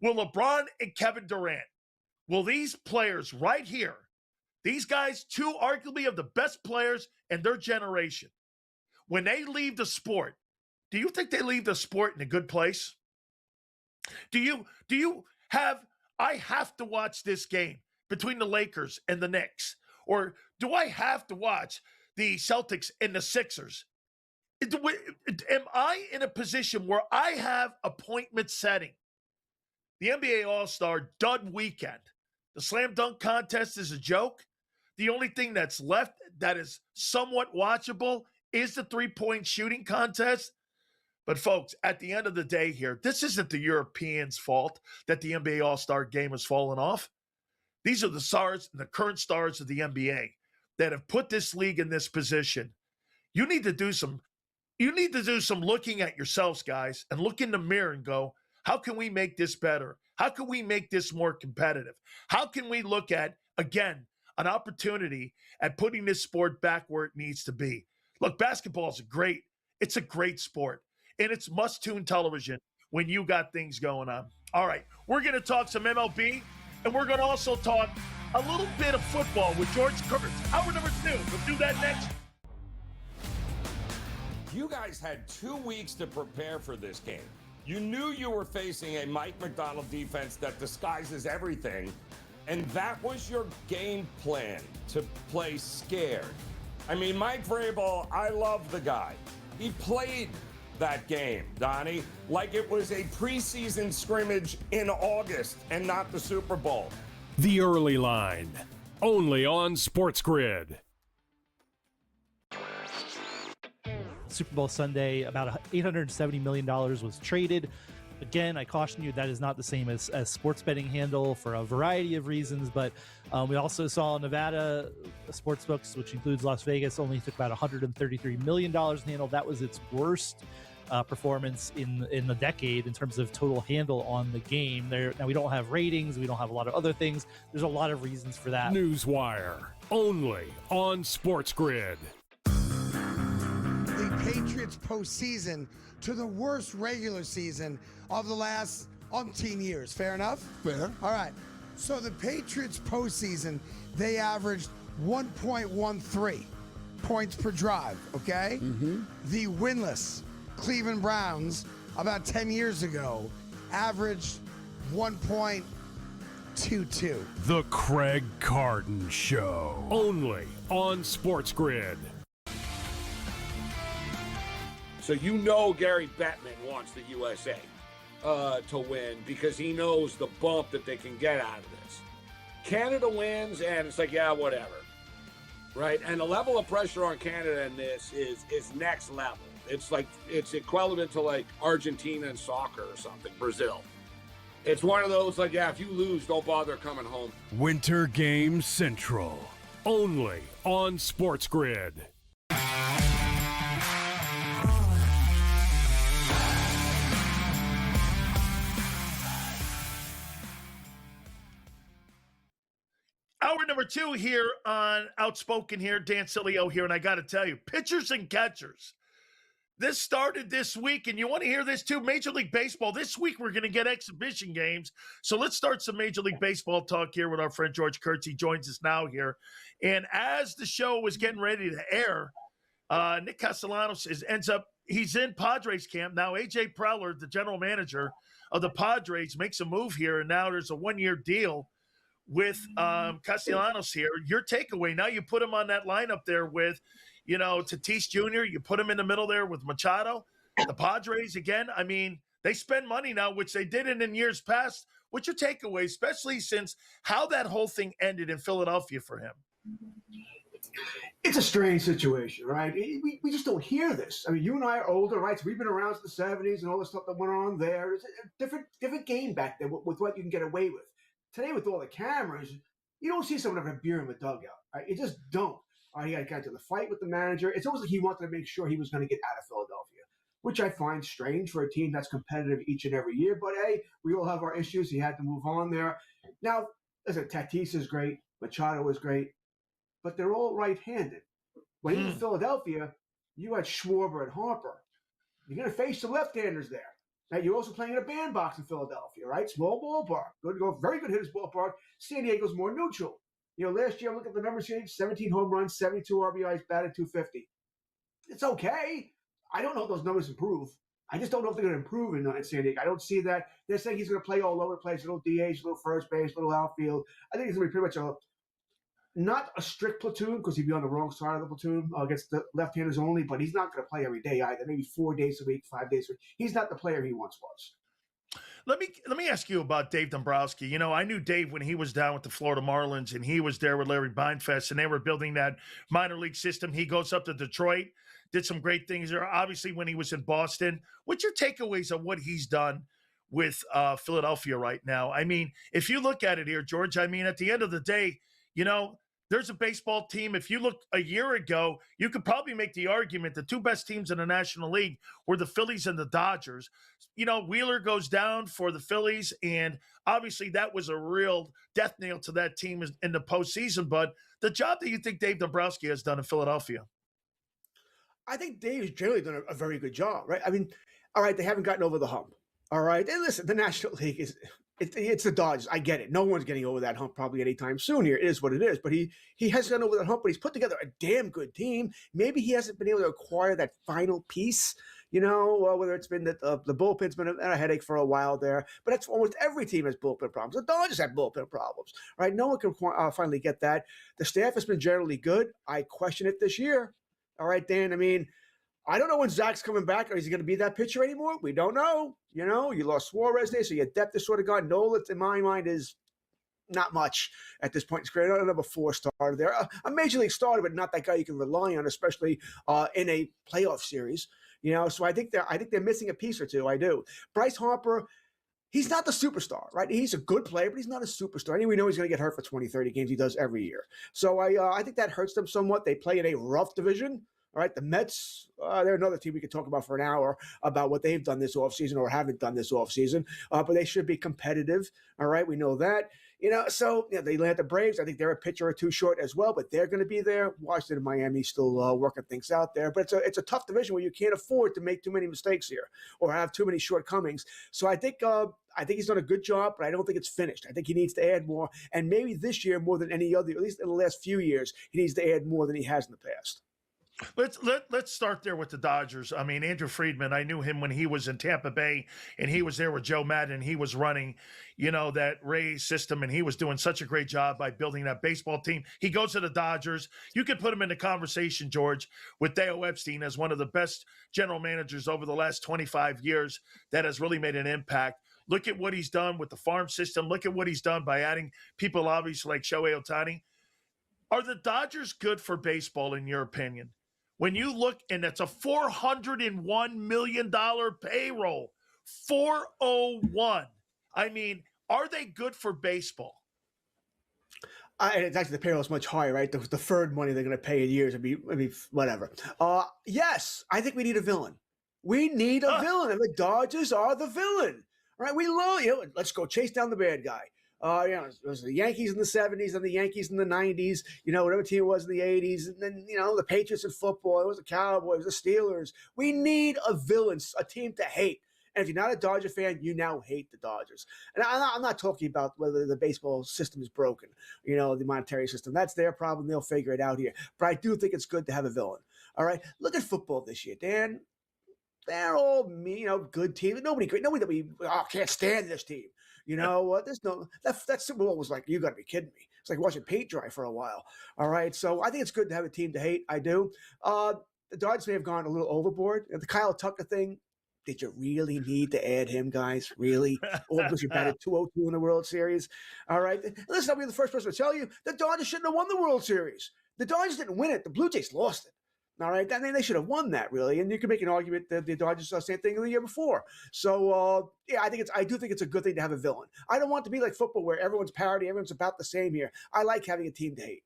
Will LeBron and Kevin Durant, will these players right here, these guys, 2 arguably of the best players in their generation, when they leave the sport, do you think they leave the sport in a good place? Do you have, I have to watch this game between the Lakers and the Knicks? Or do I have to watch the Celtics and the Sixers? Am I in a position where I have appointment setting? The NBA All-Star dud weekend. The slam dunk contest is a joke. The only thing that's left that is somewhat watchable is the three-point shooting contest. But folks, at the end of the day here, this isn't the Europeans' fault that the NBA All-Star game has fallen off. These are the stars and the current stars of the NBA that have put this league in this position. You need to do some looking at yourselves, guys, and look in the mirror and go, how can we make this better? How can we make this more competitive? How can we look at, again, an opportunity at putting this sport back where it needs to be? Look, basketball is it's a great sport, and it's must-tune television when you got things going on. All right, we're going to talk some MLB, and we're going to also talk a little bit of football with George Kurtz. Hour number 2. We'll do that next. You guys had 2 weeks to prepare for this game. You knew you were facing a Mike McDonald defense that disguises everything, and that was your game plan, to play scared. I mean, Mike Vrabel, I love the guy. He played that game, Donnie, like it was a preseason scrimmage in August and not the Super Bowl. The Early Line, only on SportsGrid. Super Bowl Sunday, about $870 million was traded. Again, I caution you, that is not the same as sports betting handle for a variety of reasons, but we also saw Nevada sportsbooks, which includes Las Vegas, only took about $133 million in handle. That was its worst performance in the decade in terms of total handle on the game. Now, we don't have ratings. We don't have a lot of other things. There's a lot of reasons for that. Newswire, only on SportsGrid. The Patriots postseason to the worst regular season of the last umpteen years. Fair enough? Fair. All right. So the Patriots postseason, they averaged 1.13 points per drive, okay? Mm-hmm. The winless Cleveland Browns about 10 years ago averaged 1.22. The Craig Carton Show, only on SportsGrid. So you know Gary Bettman wants the USA to win because he knows the bump that they can get out of this. Canada wins, and it's like, yeah, whatever, right? And the level of pressure on Canada in this is next level. It's like it's equivalent to like Argentina in soccer or something, Brazil. It's one of those like, yeah, if you lose, don't bother coming home. Winter Game Central, only on SportsGrid. Hour number 2 here on Outspoken here, Dan Sileo here, and I got to tell you, pitchers and catchers. This started this week, and you want to hear this too, Major League Baseball. This week we're going to get exhibition games. So let's start some Major League Baseball talk here with our friend George Kurtz. He joins us now here. And as the show was getting ready to air, Nick Castellanos he's in Padres camp. Now A.J. Preller, the general manager of the Padres, makes a move here, and now there's a 1-year deal with Castellanos here. Your takeaway, now you put him on that lineup there with, Tatis Jr., you put him in the middle there with Machado. The Padres, again, I mean, they spend money now, which they didn't in years past. What's your takeaway, especially since how that whole thing ended in Philadelphia for him? It's a strange situation, right? We just don't hear this. I mean, you and I are older, right? So we've been around since the 70s and all the stuff that went on there. It's a different game back then with what you can get away with. Today, with all the cameras, you don't see someone having a beer in the dugout, right? You just don't. He got into the fight with the manager. It's almost like he wanted to make sure he was going to get out of Philadelphia, which I find strange for a team that's competitive each and every year. But, hey, we all have our issues. He had to move on there. Now, listen, Tatis is great. Machado is great. But they're all right-handed. When he was in Philadelphia, you had Schwarber and Harper. You're going to face some left-handers there. Now, you're also playing in a bandbox in Philadelphia, right? Small ballpark. Very good hitters ballpark. San Diego's more neutral. Last year, look at the numbers here, 17 home runs, 72 RBIs, batted .250. It's okay. I don't know if those numbers improve. I just don't know if they're going to improve in San Diego. I don't see that. They're saying he's going to play all over the place, little DH, little first base, little outfield. I think it's going to be pretty much not a strict platoon because he'd be on the wrong side of the platoon against the left-handers only, but he's not going to play every day either, maybe 4 days a week, 5 days a week. He's not the player he once was. Let me ask you about Dave Dombrowski. I knew Dave when he was down with the Florida Marlins, and he was there with Larry Bindfest, and they were building that minor league system. He goes up to Detroit, did some great things there. Obviously, when he was in Boston, what's your takeaways on what he's done with Philadelphia right now? I mean, if you look at it here, George, I mean, at the end of the day, there's a baseball team. If you look a year ago, you could probably make the argument the 2 best teams in the National League were the Phillies and the Dodgers. Wheeler goes down for the Phillies, and obviously that was a real death nail to that team in the postseason. But the job that you think Dave Dombrowski has done in Philadelphia? I think Dave has generally done a very good job, right? I mean, all right, they haven't gotten over the hump. All right, and listen, the National League is – it's the Dodgers. I get it. No one's getting over that hump probably anytime soon here. It is what it is. But he has gotten over that hump, but he's put together a damn good team. Maybe he hasn't been able to acquire that final piece, whether it's been that the bullpen's been a headache for a while there. But that's almost every team has bullpen problems. The Dodgers have bullpen problems, right? No one can finally get that. The staff has been generally good. I question it this year. All right, Dan. I mean, I don't know when Zach's coming back. Or is he going to be that pitcher anymore? We don't know. You lost Suarez there, so your depth is sort of gone. Nola, in my mind, is not much at this point in his career. I don't have a 4-star there. A major league starter, but not that guy you can rely on, especially in a playoff series. So I think they're missing a piece or two. I do. Bryce Harper, he's not the superstar, right? He's a good player, but he's not a superstar. Anyway, we know he's going to get hurt for 20, 30 games. He does every year. So I think that hurts them somewhat. They play in a rough division. All right, the Mets, they're another team we could talk about for an hour about what they've done this offseason or haven't done this offseason, but they should be competitive. All right, we know that. They land the Braves. I think they're a pitcher or 2 short as well, but they're going to be there. Washington and Miami still working things out there. But it's a tough division where you can't afford to make too many mistakes here or have too many shortcomings. So I think he's done a good job, but I don't think it's finished. I think he needs to add more. And maybe this year more than any other, at least in the last few years, he needs to add more than he has in the past. Let's start there with the Dodgers. I mean, Andrew Friedman, I knew him when he was in Tampa Bay, and he was there with Joe Madden. He was running, that Rays system, and he was doing such a great job by building that baseball team. He goes to the Dodgers. You could put him in the conversation, George, with Dale Epstein as one of the best general managers over the last 25 years that has really made an impact. Look at what he's done with the farm system. Look at what he's done by adding people, obviously, like Shohei Ohtani. Are the Dodgers good for baseball, in your opinion? When you look, and it's a $401 million payroll, 401. I mean, are they good for baseball? And it's actually the payroll is much higher, right? The deferred money they're going to pay in years would be whatever. Yes, I think we need a villain. We need a villain, and the Dodgers are the villain, right? We love let's go chase down the bad guy. It was the Yankees in the 70s and the Yankees in the 90s, whatever team it was in the 80s. And then, the Patriots in football. It was the Cowboys, the Steelers. We need a villain, a team to hate. And if you're not a Dodger fan, you now hate the Dodgers. And I'm not talking about whether the baseball system is broken, the monetary system. That's their problem. They'll figure it out here. But I do think it's good to have a villain. All right? Look at football this year, Dan. They're all good teams. Nobody that we can't stand this team. There's no that Super Bowl was like, you got to be kidding me. It's like watching paint dry for a while. All right, so I think it's good to have a team to hate. I do. The Dodgers may have gone a little overboard. The Kyle Tucker thing. Did you really need to add him, guys? Really? Or because you batted 202 in the World Series? All right. Listen, I'll be the first person to tell you the Dodgers shouldn't have won the World Series. The Dodgers didn't win it. The Blue Jays lost it. All right. Then they should have won that, really. And you can make an argument that the Dodgers saw the same thing the year before. So, I do think it's a good thing to have a villain. I don't want it to be like football where everyone's parody, everyone's about the same here. I like having a team to hate.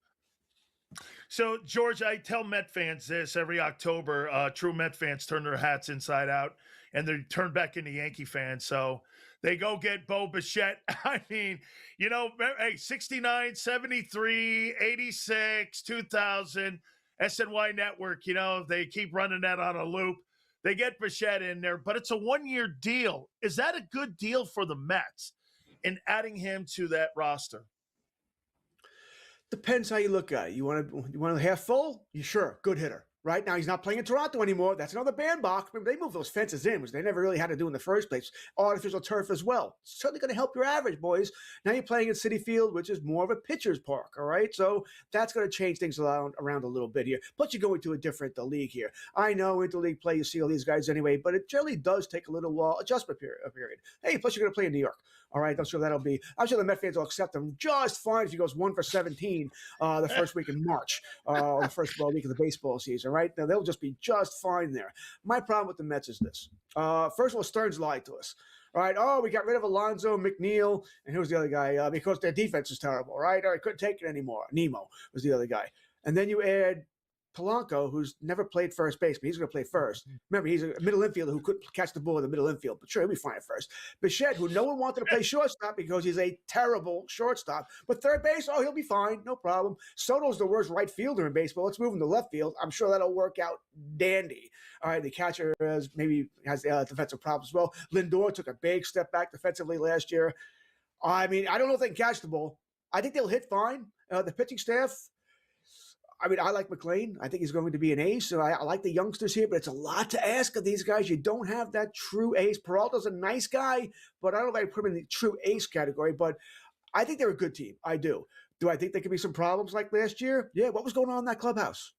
So, George, I tell Met fans this every October. True Met fans turn their hats inside out, and they turn back into Yankee fans. So they go get Bo Bichette. I mean, hey, 69, 73, 86, 2000, SNY Network, they keep running that on a loop. They get Bichette in there, but it's a one-year deal. Is that a good deal for the Mets in adding him to that roster? Depends how you look at it. You want a half full? You sure, good hitter. Right now, he's not playing in Toronto anymore. That's another bandbox. Remember, they moved those fences in, which they never really had to do in the first place. Artificial turf as well. It's certainly going to help your average, boys. Now you're playing at Citi Field, which is more of a pitcher's park, all right? So that's going to change things around a little bit here. Plus, you're going to a different league here. I know interleague play, you see all these guys anyway, but it generally does take a little adjustment period. Hey, plus you're going to play in New York. All right, I'm sure the Met fans will accept him just fine if he goes 1 for 17 the first week in March, or the first week of the baseball season, right? Now, they'll just be just fine there. My problem with the Mets is this. First of all, Stearns lied to us. All right, we got rid of Alonso, McNeil, and who was the other guy? Because their defense is terrible, right? I couldn't take it anymore. Nemo was the other guy. And then you add Polanco, who's never played first base, but he's going to play first. Remember, he's a middle infielder who couldn't catch the ball in the middle infield, but sure, he'll be fine at first. Bichette, who no one wanted to play shortstop because he's a terrible shortstop, but third base, he'll be fine, no problem. Soto's the worst right fielder in baseball. Let's move him to left field. I'm sure that'll work out dandy. All right, the catcher has defensive problems as well. Lindor took a big step back defensively last year. I mean, I don't know if they can catch the ball. I think they'll hit fine. The pitching staff, I like McLean. I think he's going to be an ace. So I like the youngsters here, but it's a lot to ask of these guys. You don't have that true ace. Peralta's a nice guy, but I don't know if I put him in the true ace category. But I think they're a good team. I do. Do I think there could be some problems like last year? Yeah. What was going on in that clubhouse?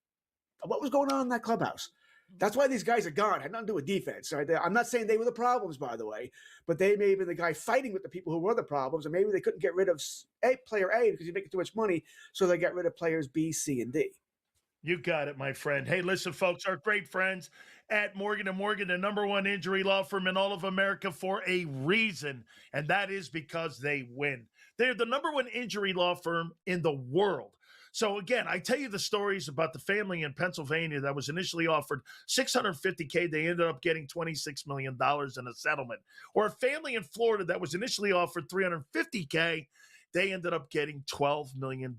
That's why these guys are gone. It had nothing to do with defense. Right? I'm not saying they were the problems, by the way, but they may have been the guy fighting with the people who were the problems, and maybe they couldn't get rid of player A because he's making too much money, so they got rid of players B, C, and D. You got it, my friend. Hey, listen, folks, our great friends at Morgan & Morgan, the #1 injury law firm in all of America for a reason, and that is because they win. They're the #1 injury law firm in the world. So again, I tell you the stories about the family in Pennsylvania that was initially offered $650K. They ended up getting $26 million in a settlement. Or a family in Florida that was initially offered $350K. They ended up getting $12 million.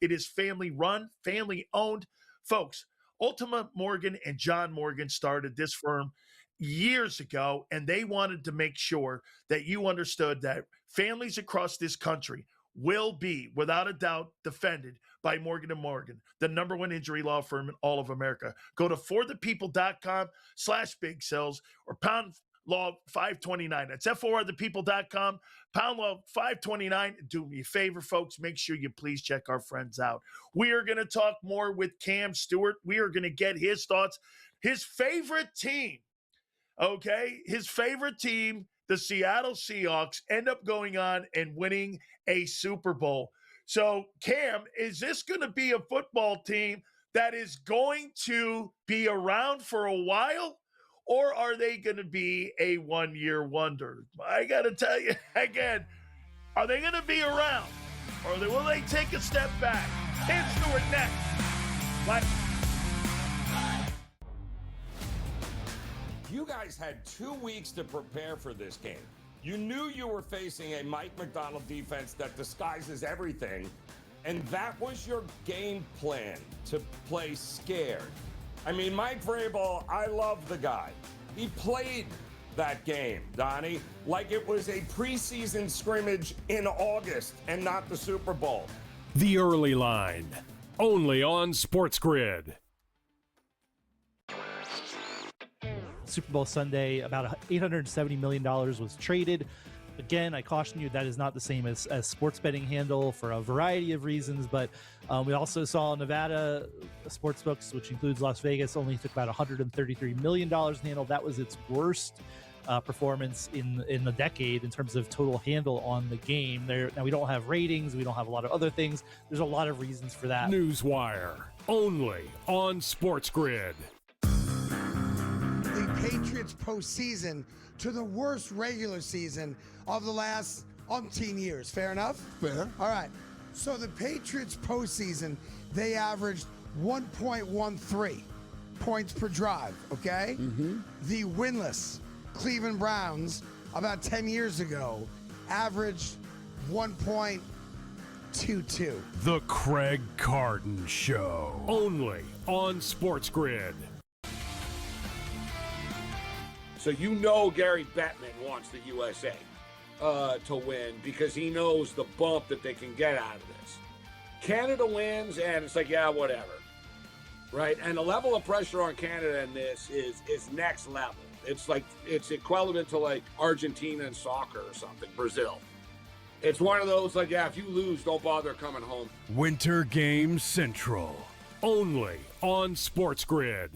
It is family run, family owned. Folks, Ultima Morgan and John Morgan started this firm years ago, and they wanted to make sure that you understood that families across this country will be, without a doubt, defended by Morgan & Morgan, the #1 injury law firm in all of America. Go to forthepeople.com/big cells or pound law 529. That's forthepeople.com, pound law 529. Do me a favor, folks. Make sure you please check our friends out. We are going to talk more with Cam Stewart. We are going to get his thoughts. His favorite team, his favorite team, the Seattle Seahawks, end up going on and winning a Super Bowl. So, Cam, is this going to be a football team that is going to be around for a while, or are they going to be a one-year wonder? I got to tell you, again, are they going to be around, or will they take a step back? Cam Stewart next. What? You guys had 2 weeks to prepare for this game. You knew you were facing a Mike Macdonald defense that disguises everything, and that was your game plan, to play scared. I mean, Mike Vrabel, I love the guy. He played that game, Donnie, like it was a preseason scrimmage in August and not the Super Bowl. The Early Line, only on SportsGrid. Super Bowl Sunday, about $870 million was traded. Again, I caution you, that is not the same as sports betting handle for a variety of reasons, but we also saw Nevada sportsbooks, which includes Las Vegas, only took about $133 million in handle. That was its worst performance in the decade in terms of total handle on the game. Now, we don't have ratings, we don't have a lot of other things. There's a lot of reasons for that. Newswire, only on SportsGrid. The Patriots postseason to the worst regular season of the last umpteen years. Fair enough? Fair. All right. So the Patriots postseason, they averaged 1.13 points per drive, okay? Mm-hmm. The winless Cleveland Browns about 10 years ago averaged 1.22. The Craig Carton Show, only on SportsGrid. So you know Gary Bettman wants the USA to win because he knows the bump that they can get out of this. Canada wins, and it's like, yeah, whatever. Right? And the level of pressure on Canada in this is next level. It's like, it's equivalent to like Argentina in soccer or something, Brazil. It's one of those like, yeah, if you lose, don't bother coming home. Winter Game Central, only on SportsGrid.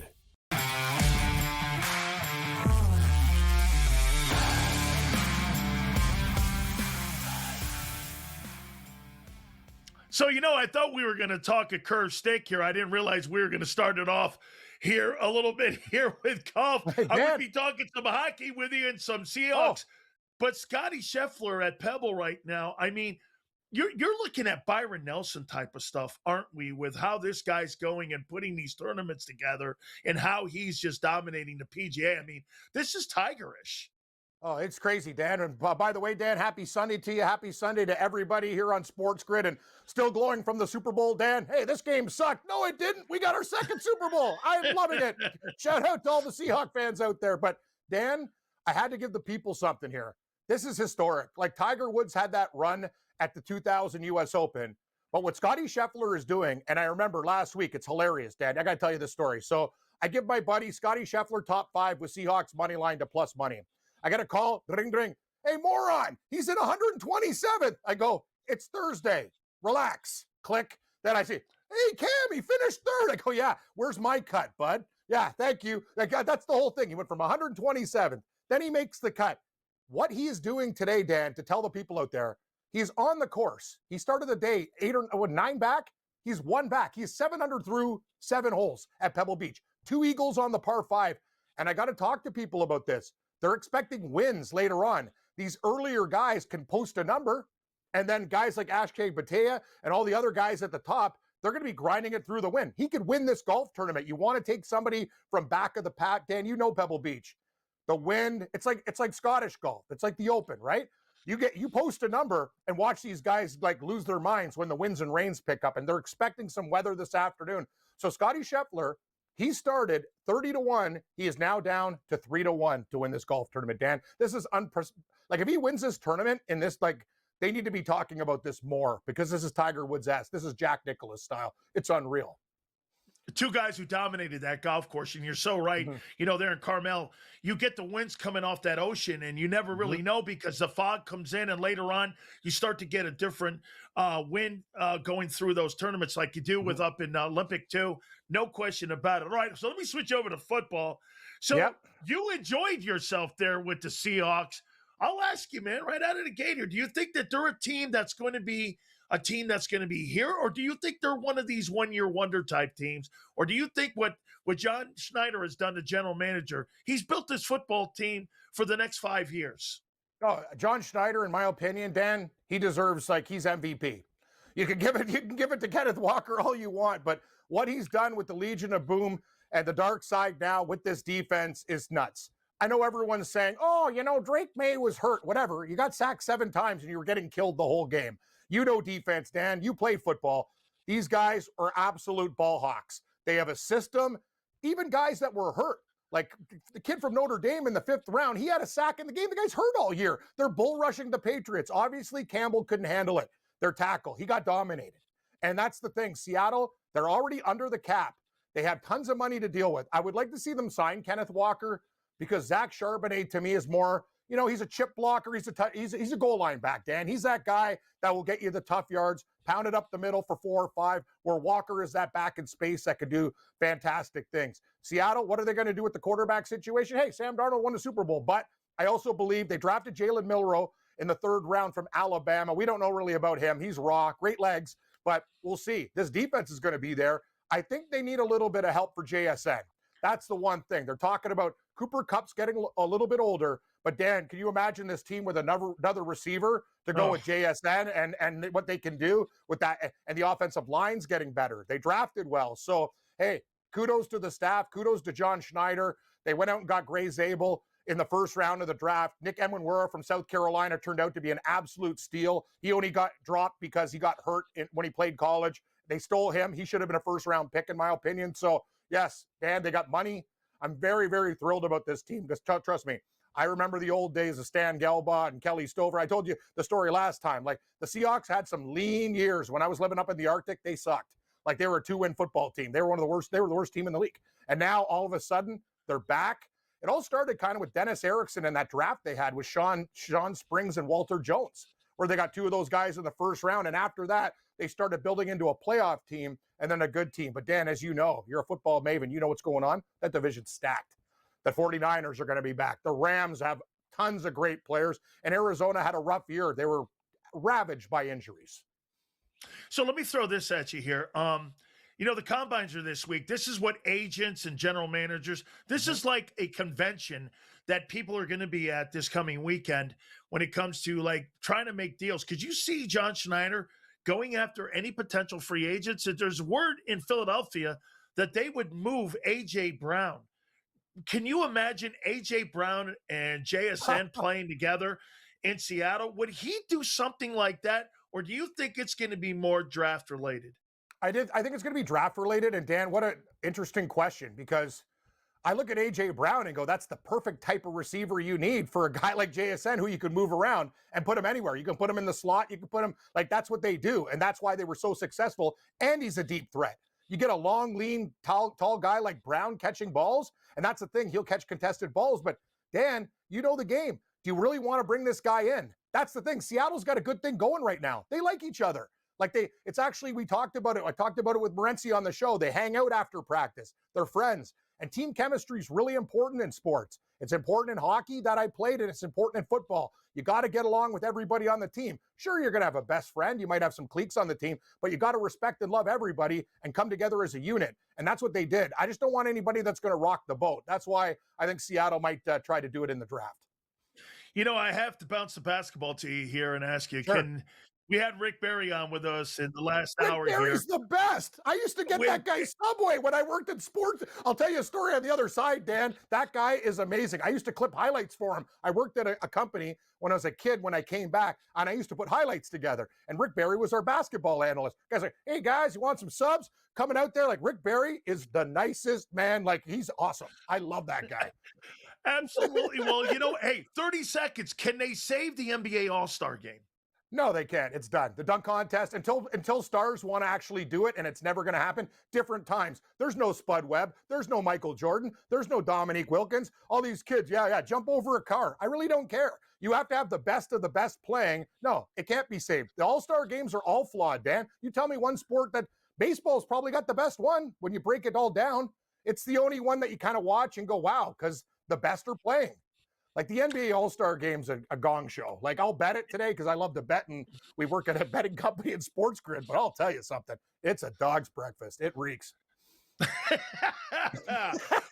So, I thought we were going to talk a curved stick here. I didn't realize we were going to start it off here a little bit here with golf. Hey, I would be talking some hockey with you and some Seahawks. But Scotty Scheffler at Pebble right now, I mean, you're looking at Byron Nelson type of stuff, aren't we, with how this guy's going and putting these tournaments together and how he's just dominating the PGA. I mean, this is Tigerish. Oh, it's crazy, Dan. And by the way, Dan, happy Sunday to you. Happy Sunday to everybody here on SportsGrid. And still glowing from the Super Bowl, Dan. Hey, this game sucked. No, it didn't. We got our second Super Bowl. I'm loving it. Shout out to all the Seahawks fans out there. But, Dan, I had to give the people something here. This is historic. Like Tiger Woods had that run at the 2000 U.S. Open. But what Scotty Scheffler is doing, and I remember last week, it's hilarious, Dan. I got to tell you this story. So I give my buddy Scotty Scheffler top 5 with Seahawks money line to plus money. I got a call, ring, ring. Hey, moron, he's in 127th. I go, it's Thursday. Relax. Click. Then I say, hey, Cam, he finished third. I go, yeah, where's my cut, bud? Yeah, thank you. That's the whole thing. He went from 127th. Then he makes the cut. What he is doing today, Dan, to tell the people out there, he's on the course. He started the day 9 back. He's 1 back. He's 700 through 7 holes at Pebble Beach. 2 eagles on the par 5. And I got to talk to people about this. They're expecting wins later on. These earlier guys can post a number, and then guys like Akshay Bhatia and all the other guys at the top, they're going to be grinding it through the win. He could win this golf tournament. You want to take somebody from back of the pack, Dan, you know Pebble Beach. The wind, it's like Scottish golf. It's like the Open, right? You post a number and watch these guys like lose their minds when the winds and rains pick up, and they're expecting some weather this afternoon. So Scotty Scheffler, he started 30-1. He is now down to 3-1 to win this golf tournament, Dan. This is like if he wins this tournament in this, like they need to be talking about this more because this is Tiger Woods-esque. This is Jack Nicklaus style. It's unreal. 2 guys who dominated that golf course, and you're so right. Mm-hmm. There in Carmel, you get the winds coming off that ocean, and you never really know because the fog comes in, and later on, you start to get a different wind going through those tournaments like you do with up in Olympic too. No question about it. All right, so let me switch over to football. So you enjoyed yourself there with the Seahawks. I'll ask you, man, right out of the gate here, do you think that they're a team that's going to be here, or do you think they're one of these one-year wonder type teams? Or do you think what John Schneider has done, the general manager, he's built this football team for the next 5 years? Oh, John Schneider, in my opinion, Dan, he deserves, like, he's MVP. You can give it to Kenneth Walker all you want, but what he's done with the Legion of Boom and the dark side now with this defense is nuts. I know everyone's saying, oh, Drake Maye was hurt, whatever. You got sacked 7 times and you were getting killed the whole game. You know defense, Dan. You played football. These guys are absolute ball hawks. They have a system. Even guys that were hurt, like the kid from Notre Dame in the 5th round, he had a sack in the game. The guy's hurt all year. They're bull rushing the Patriots. Obviously, Campbell couldn't handle it. Their tackle, he got dominated. And that's the thing. Seattle, they're already under the cap. They have tons of money to deal with. I would like to see them sign Kenneth Walker because Zach Charbonnet, to me, is more, he's a chip blocker. He's a goal line back, Dan. He's that guy that will get you the tough yards, pound it up the middle for 4 or 5, where Walker is that back in space that could do fantastic things. Seattle, what are they going to do with the quarterback situation? Hey, Sam Darnold won the Super Bowl, but I also believe they drafted Jalen Milroe in the 3rd round from Alabama. We don't know really about him. He's raw, great legs, but we'll see. This defense is going to be there. I think they need a little bit of help for JSN. That's the one thing. They're talking about Cooper Kupp's getting a little bit older, but Dan, can you imagine this team with another receiver to go with JSN and what they can do with that, and the offensive line's getting better. They drafted well. So, hey, kudos to the staff. Kudos to John Schneider. They went out and got Gray Zabel in the 1st round of the draft. Nick Emenwara from South Carolina turned out to be an absolute steal. He only got dropped because he got hurt when he played college. They stole him. He should have been a 1st-round pick, in my opinion. So, yes, Dan, they got money. I'm very, very thrilled about this team because, trust me, I remember the old days of Stan Gelbaugh and Kelly Stover. I told you the story last time. Like, the Seahawks had some lean years. When I was living up in the Arctic, they sucked. Like, they were a 2-win football team. They were one of the worst. They were the worst team in the league. And now, all of a sudden, they're back. It all started kind of with Dennis Erickson in that draft they had with Sean Springs and Walter Jones, where they got 2 of those guys in the 1st round. And after that, they started building into a playoff team and then a good team. But Dan, as you know, you're a football maven. You know what's going on. That division's stacked. The 49ers are going to be back. The Rams have tons of great players. And Arizona had a rough year. They were ravaged by injuries. So let me throw this at you here. The combines are this week. This is what agents and general managers, this is like a convention that people are going to be at this coming weekend when it comes to like trying to make deals. Could you see John Schneider going after any potential free agents? There's word in Philadelphia that they would move A.J. Brown. Can you imagine A.J. Brown and JSN playing together in Seattle? Would he do something like that? Or do you think it's going to be more draft related? I think it's going to be draft related. And Dan, what an interesting question, because I look at A.J. Brown and go, that's the perfect type of receiver you need for a guy like JSN who you could move around and put him anywhere. You can put him in the slot. You can put him, like, that's what they do. And that's why they were so successful. And he's a deep threat. You get a long, lean, tall guy like Brown catching balls. And that's the thing. He'll catch contested balls. But Dan, you know the game. Do you really want to bring this guy in? That's the thing. Seattle's got a good thing going right now. They like each other. Like it's actually, we talked about it. I talked about it with Morency on the show. They hang out after practice. They're friends. And team chemistry is really important in sports. It's important in hockey that I played, and it's important in football. You got to get along with everybody on the team. Sure, you're going to have a best friend. You might have some cliques on the team, but you got to respect and love everybody and come together as a unit. And that's what they did. I just don't want anybody that's going to rock the boat. That's why I think Seattle might try to do it in the draft. I have to bounce the basketball to you here and ask you, Sure. We had Rick Barry on with us in the last hour Rick here. Barry's the best. I used to get that guy Subway when I worked in sports. I'll tell you a story on the other side, Dan. That guy is amazing. I used to clip highlights for him. I worked at a company when I was a kid when I came back, and I used to put highlights together. And Rick Barry was our basketball analyst. Guys like, hey, guys, you want some subs? Coming out there, like, Rick Barry is the nicest man. Like, he's awesome. I love that guy. Absolutely. Well, hey, 30 seconds. Can they save the NBA All-Star game? No, they can't. It's done. The dunk contest, until stars want to actually do it, and it's never going to happen, different times. There's no Spud Webb. There's no Michael Jordan. There's no Dominique Wilkins. All these kids, jump over a car. I really don't care. You have to have the best of the best playing. No, it can't be saved. The All-Star games are all flawed, Dan. You tell me one sport that baseball's probably got the best one when you break it all down. It's the only one that you kind of watch and go, wow, because the best are playing. Like the NBA All-Star Game's a gong show. Like I'll bet it today because I love to bet, and we work at a betting company in SportsGrid. But I'll tell you something, it's a dog's breakfast. It reeks.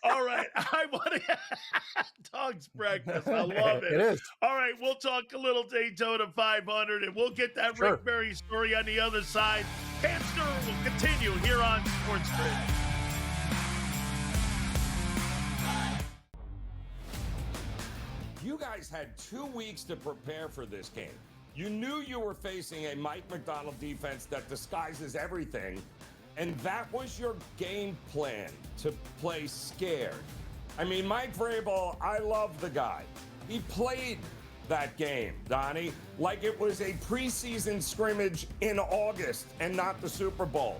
All right, I want to dog's breakfast. I love it. It is. All right, we'll talk a little Daytona 500, and we'll get that Sure. Rick Barry story on the other side. Hamster will continue here on SportsGrid. guys had 2 weeks to prepare for this game. You knew you were facing a Mike Macdonald defense that disguises everything, and that was your game plan, to play scared. I mean, Mike Vrabel, I love the guy. He played that game, Donnie, like it was a preseason scrimmage in August and not the Super Bowl.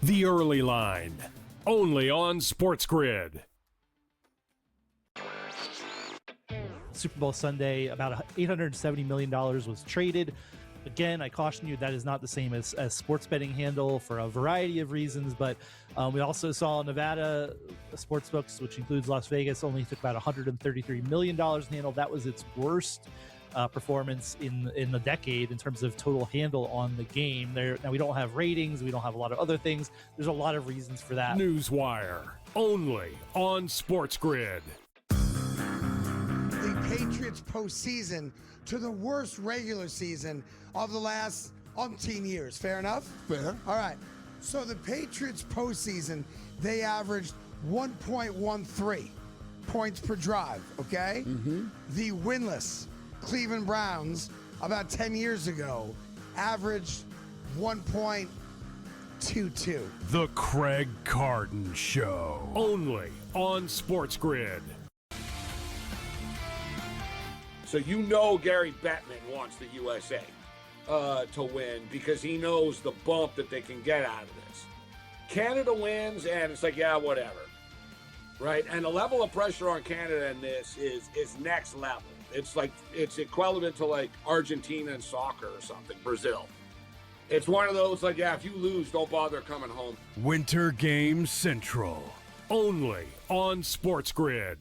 The Early Line, only on SportsGrid. Super Bowl Sunday, about $870 million was traded. Again, I caution you, that is not the same as sports betting handle for a variety of reasons, but we also saw Nevada sportsbooks, which includes Las Vegas, only took about $133 million in handle. That was its worst performance in a decade in terms of total handle on the game. Now, we don't have ratings. We don't have a lot of other things. There's a lot of reasons for that. Newswire, only on SportsGrid. The Patriots postseason to the worst regular season of the last umpteen years. Fair enough? Fair. All right. So the Patriots postseason, they averaged 1.13 points per drive, okay? The winless Cleveland Browns about 10 years ago averaged 1.22. The Craig Carton Show, only on SportsGrid. So you know Gary Bettman wants the USA to win because he knows the bump that they can get out of this. Canada wins, and it's like, yeah, whatever, right? And the level of pressure on Canada in this is next level. It's like it's equivalent to like Argentina in soccer or something, Brazil. It's one of those like, yeah, if you lose, don't bother coming home. Winter Game Central, only on SportsGrid.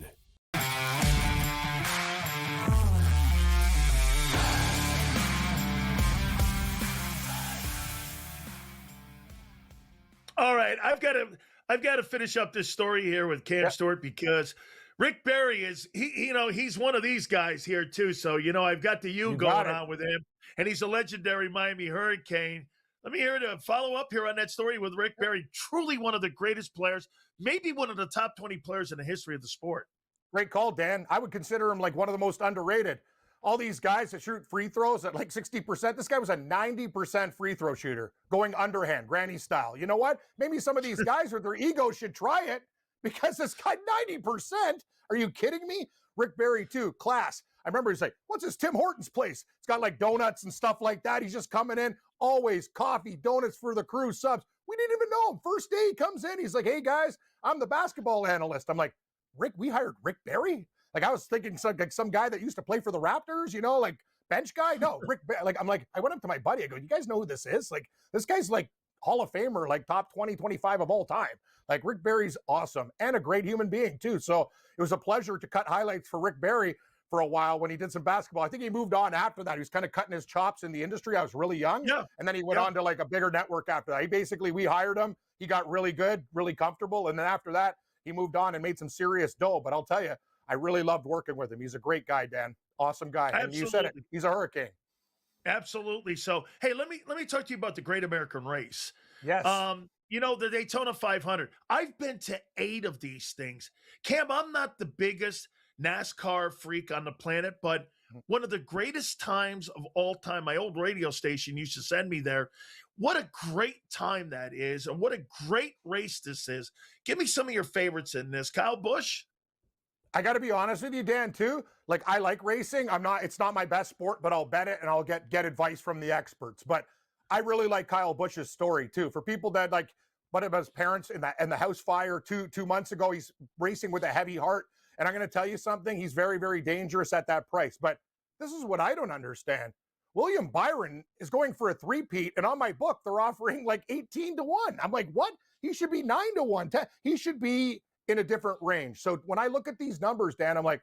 All right, I've got to finish up this story here with Cam Stewart because Rick Barry he's one of these guys here too. So I've got the going on with him, and he's a legendary Miami Hurricane. Let me hear to follow up here on that story with Rick Barry. Truly one of the greatest players, maybe one of the top 20 players in the history of the sport. Great call, Dan. I would consider him like one of the most underrated. All these guys that shoot free throws at like 60%, this guy was a 90% free throw shooter, going underhand, granny style. You know what? Maybe some of these guys with their ego should try it because this guy, 90%? Are you kidding me? Rick Barry, too, class. I remember he's like, what's this Tim Hortons place? It's got like donuts and stuff like that. He's just coming in, always coffee, donuts for the crew, subs. We didn't even know him. First day he comes in, he's like, hey, guys, I'm the basketball analyst. I'm like, Rick, we hired Rick Barry? Like, I was thinking some guy that used to play for the Raptors, like bench guy. No, Rick, I'm like, I went up to my buddy. I go, you guys know who this is? Like, this guy's like Hall of Famer, like top 20, 25 of all time. Like, Rick Barry's awesome and a great human being, too. So it was a pleasure to cut highlights for Rick Barry for a while when he did some basketball. I think he moved on after that. He was kind of cutting his chops in the industry. I was really young. Yeah. And then he went on to like a bigger network after that. We hired him. He got really good, really comfortable. And then after that, he moved on and made some serious dough. But I'll tell you, I really loved working with him. He's a great guy, Dan. Awesome guy. Absolutely. And you said it. He's a Hurricane. Absolutely. So, hey, let me talk to you about the Great American Race. Yes. The Daytona 500. I've been to 8 of these things. Cam, I'm not the biggest NASCAR freak on the planet, but one of the greatest times of all time, my old radio station used to send me there. What a great time that is, and what a great race this is. Give me some of your favorites in this. Kyle Busch? I got to be honest with you, Dan, too. Like, I like racing. It's not my best sport, but I'll bet it and I'll get advice from the experts. But I really like Kyle Busch's story, too. For people that like, what about his parents in the house fire 2 months ago, he's racing with a heavy heart. And I'm going to tell you something. He's very, very dangerous at that price. But this is what I don't understand. William Byron is going for a 3-peat. And on my book, they're offering like 18 to 1. I'm like, what? He should be 9 to 1. He should be in a different range. So when I look at these numbers, Dan, I'm like,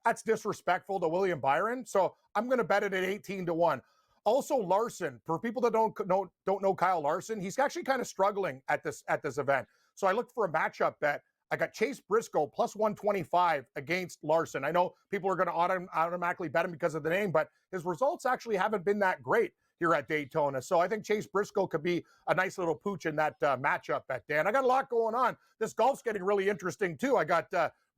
that's disrespectful to William Byron. So I'm going to bet it at 18 to 1. Also, Larson, for people that don't know Kyle Larson, he's actually kind of struggling at this event. So I looked for a matchup bet. I got Chase Briscoe plus 125 against Larson. I know people are going to automatically bet him because of the name, but his results actually haven't been that great here at Daytona. So I think Chase Briscoe could be a nice little pooch in that matchup bet, Dan. I got a lot going on. This golf's getting really interesting, too. I got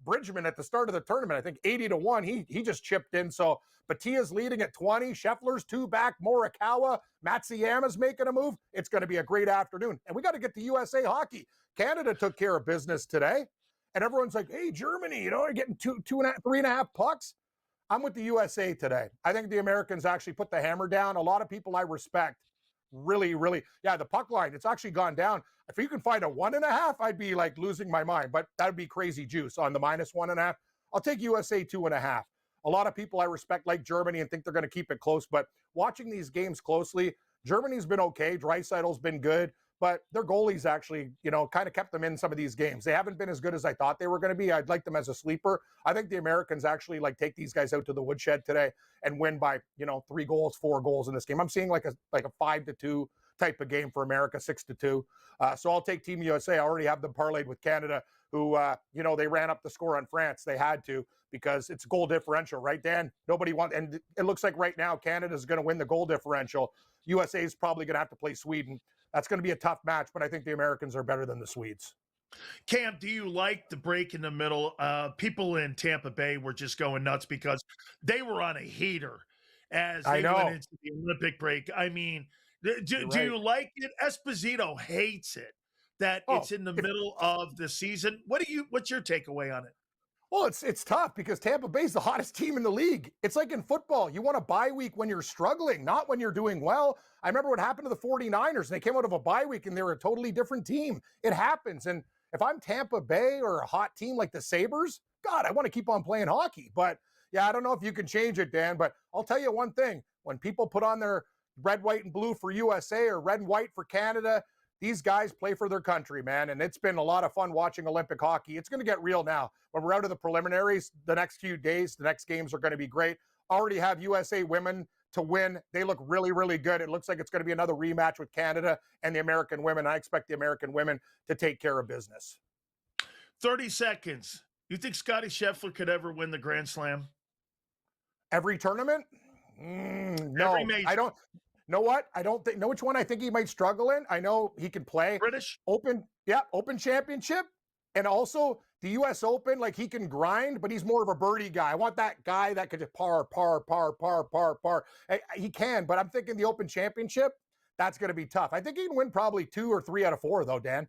Bridgman at the start of the tournament. I think 80-1. He just chipped in. So Batia's leading at 20. Scheffler's 2 back. Morikawa. Matsuyama's making a move. It's going to be a great afternoon. And we got to get to USA hockey. Canada took care of business today. And everyone's like, hey, Germany, they're getting 3.5 pucks. I'm with the USA today. I think the Americans actually put the hammer down. A lot of people I respect really, the puck line, it's actually gone down. If you can find a 1.5, I'd be like losing my mind, but that would be crazy juice on the -1.5. I'll take USA 2.5. A lot of people I respect like Germany and think they're going to keep it close, but watching these games closely, Germany's been okay. Dreisaitl's been good, but their goalies actually, kind of kept them in some of these games. They haven't been as good as I thought they were going to be. I'd like them as a sleeper. I think the Americans actually take these guys out to the woodshed today and win by, 3 goals, 4 goals in this game. I'm seeing like a 5-2 type of game for America, 6-2. So I'll take Team USA. I already have them parlayed with Canada, who, they ran up the score on France. They had to, because it's goal differential, right, Dan? Nobody wants, and it looks like right now Canada's going to win the goal differential. USA is probably going to have to play Sweden. That's going to be a tough match, but I think the Americans are better than the Swedes. Cam, do you like the break in the middle? People in Tampa Bay were just going nuts because they were on a heater as they went into the Olympic break. I mean, do you like it? Esposito hates it that it's in the middle of the season. What's your takeaway on it? Well, it's tough because Tampa Bay's the hottest team in the league. It's like in football. You want a bye week when you're struggling, not when you're doing well. I remember what happened to the 49ers. They came out of a bye week and they were a totally different team. It happens. And if I'm Tampa Bay or a hot team like the Sabres, God, I want to keep on playing hockey. But yeah, I don't know if you can change it, Dan, but I'll tell you one thing. When people put on their red, white, and blue for USA or red and white for Canada, these guys play for their country, man, and it's been a lot of fun watching Olympic hockey. It's going to get real now. When we're out of the preliminaries, the next few days, the next games are going to be great. Already have USA women to win. They look really good. It looks like it's going to be another rematch with Canada and the American women. I expect the American women to take care of business. 30 seconds. You think Scotty Scheffler could ever win the Grand Slam? Every tournament? No, Every major. I don't. Know what? I don't think. Know which one I think he might struggle in? I know he can play British Open. Yeah, Open Championship, and also the U.S. Open. Like, he can grind, but he's more of a birdie guy. I want that guy that could just par. He can, but I'm thinking the Open Championship. That's going to be tough. I think he can win probably 2 or 3 out of 4, though. Dan,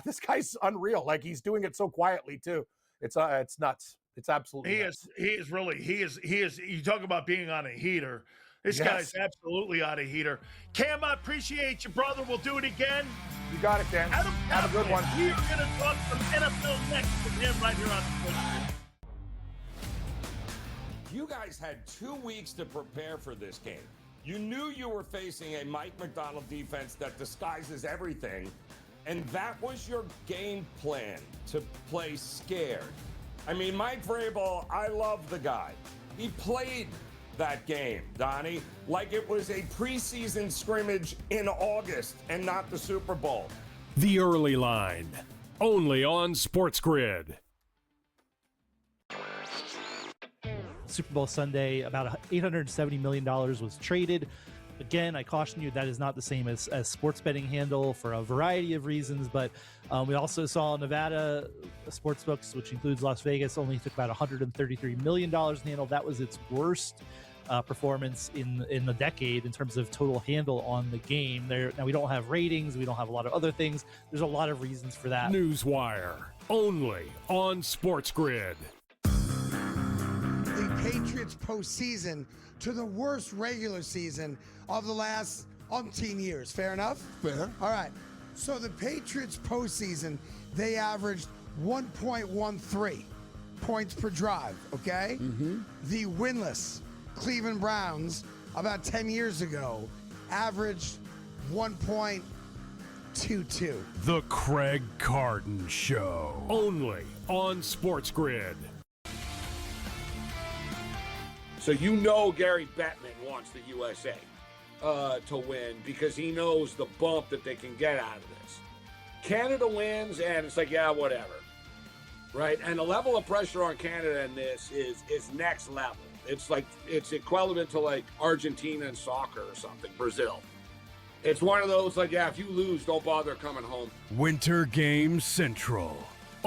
this guy's unreal. Like, he's doing it so quietly too. It's nuts. It's absolutely nuts. He is. You talk about being on a heater. This guy's absolutely out of heater. Cam, I appreciate you, brother. We'll do it again. You got it, Dan. Adam Caplan. Have a good one. We're going to talk some NFL next with him right here on SportsGrid. You guys had 2 weeks to prepare for this game. You knew you were facing a Mike Macdonald defense that disguises everything, and that was your game plan, to play scared. I mean, Mike Vrabel, I love the guy. He played that game, Donnie, like it was a preseason scrimmage in August and not the Super Bowl. The Early Line, only on SportsGrid. Super Bowl Sunday, about $870 million was traded. Again, I caution you, that is not the same as sports betting handle for a variety of reasons, but we also saw Nevada sportsbooks, which includes Las Vegas, only took about $133 million in handle. That was its worst performance in the decade in terms of total handle on the game. Now, we don't have ratings, we don't have a lot of other things. There's a lot of reasons for that. Newswire, only on SportsGrid. The Patriots postseason to the worst regular season of the last umpteen years. Fair enough? Fair. All right. So the Patriots postseason, they averaged 1.13 points per drive, okay? Mm-hmm. The winless Cleveland Browns about 10 years ago averaged 1.22. The Craig Carton Show, only on SportsGrid. So Gary Bettman wants the USA to win because he knows the bump that they can get out of this. Canada wins, and it's like, yeah, whatever, right? And the level of pressure on Canada in this is next level. It's like it's equivalent to like Argentina in soccer or something, Brazil. It's one of those like, yeah, if you lose, don't bother coming home. Winter Game Central,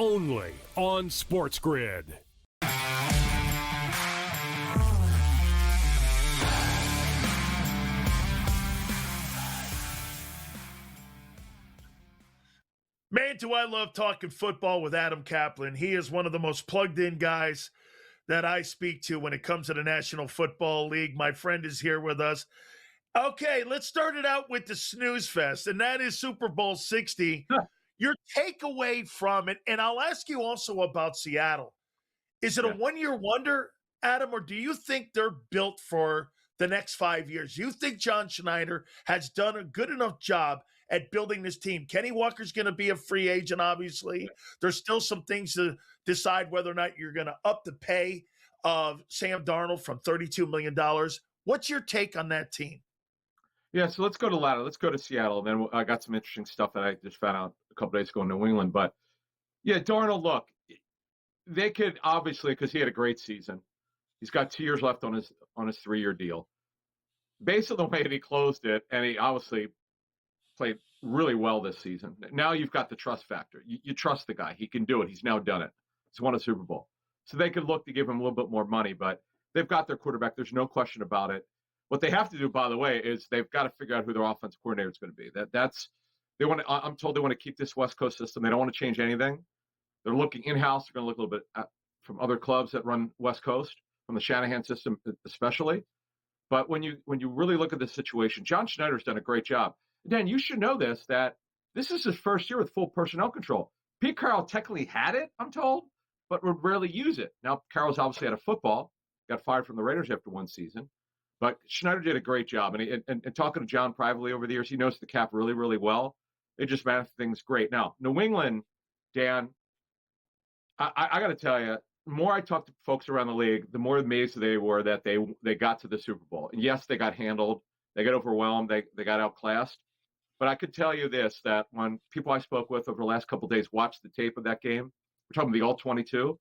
only on SportsGrid. Man, do I love talking football with Adam Caplan. He is one of the most plugged-in guys that I speak to when it comes to the National Football League. My friend is here with us. Okay, let's start it out with the snooze fest, and that is Super Bowl 60. Your takeaway from it, and I'll ask you also about Seattle. Is it a one-year wonder, Adam, or do you think they're built for the next 5 years? You think John Schneider has done a good enough job at building this team? Kenny Walker's going to be a free agent, obviously. There's still some things to decide whether or not you're going to up the pay of Sam Darnold from $32 million. What's your take on that team? Yeah, so let's go to ladder. Let's go to Seattle. Then I got some interesting stuff that I just found out a couple days ago in New England. But, yeah, Darnold, look, they could obviously, because he had a great season. He's got 2 years left on his 3-year deal. Based on the way that he closed it, and he obviously played really well this season. Now you've got the trust factor. You trust the guy. He can do it. He's now done it. He's won a Super Bowl. So they could look to give him a little bit more money, but they've got their quarterback. There's no question about it. What they have to do, by the way, is they've got to figure out who their offensive coordinator is going to be. I'm told they want to keep this West Coast system. They don't want to change anything. They're looking in-house. They're going to look a little bit from other clubs that run West Coast, from the Shanahan system especially. But when you really look at the situation, John Schneider's done a great job. Dan, you should know this, that this is his first year with full personnel control. Pete Carroll technically had it, I'm told, but would rarely use it. Now, Carroll's obviously out of football, got fired from the Raiders after one season. But Schneider did a great job. And talking to John privately over the years, he knows the cap really, really well. They just managed things great. Now, New England, Dan, I got to tell you, the more I talk to folks around the league, the more amazed they were that they got to the Super Bowl. And yes, they got handled. They got overwhelmed. They got outclassed. But I could tell you this, that when people I spoke with over the last couple of days watched the tape of that game, we're talking about the All-22,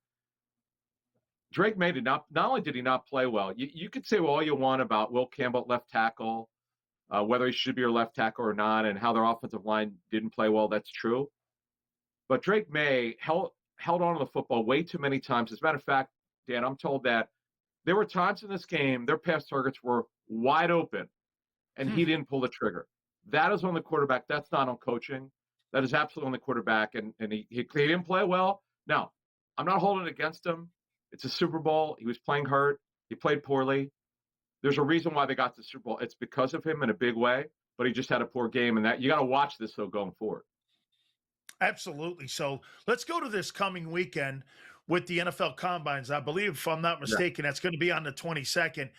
Drake Maye did not only did he not play well, you could say all you want about Will Campbell left tackle, whether he should be your left tackle or not, and how their offensive line didn't play well. That's true. But Drake Maye held on to the football way too many times. As a matter of fact, Dan, I'm told that there were times in this game their pass targets were wide open, and he didn't pull the trigger. That is on the quarterback. That's not on coaching. That is absolutely on the quarterback, and he didn't play well. Now, I'm not holding it against him. It's a Super Bowl. He was playing hurt. He played poorly. There's a reason why they got to the Super Bowl. It's because of him in a big way, but he just had a poor game, and that you got to watch this, though, going forward. Absolutely. So let's go to this coming weekend with the NFL Combines. I believe, if I'm not mistaken, that's going to be on the 22nd.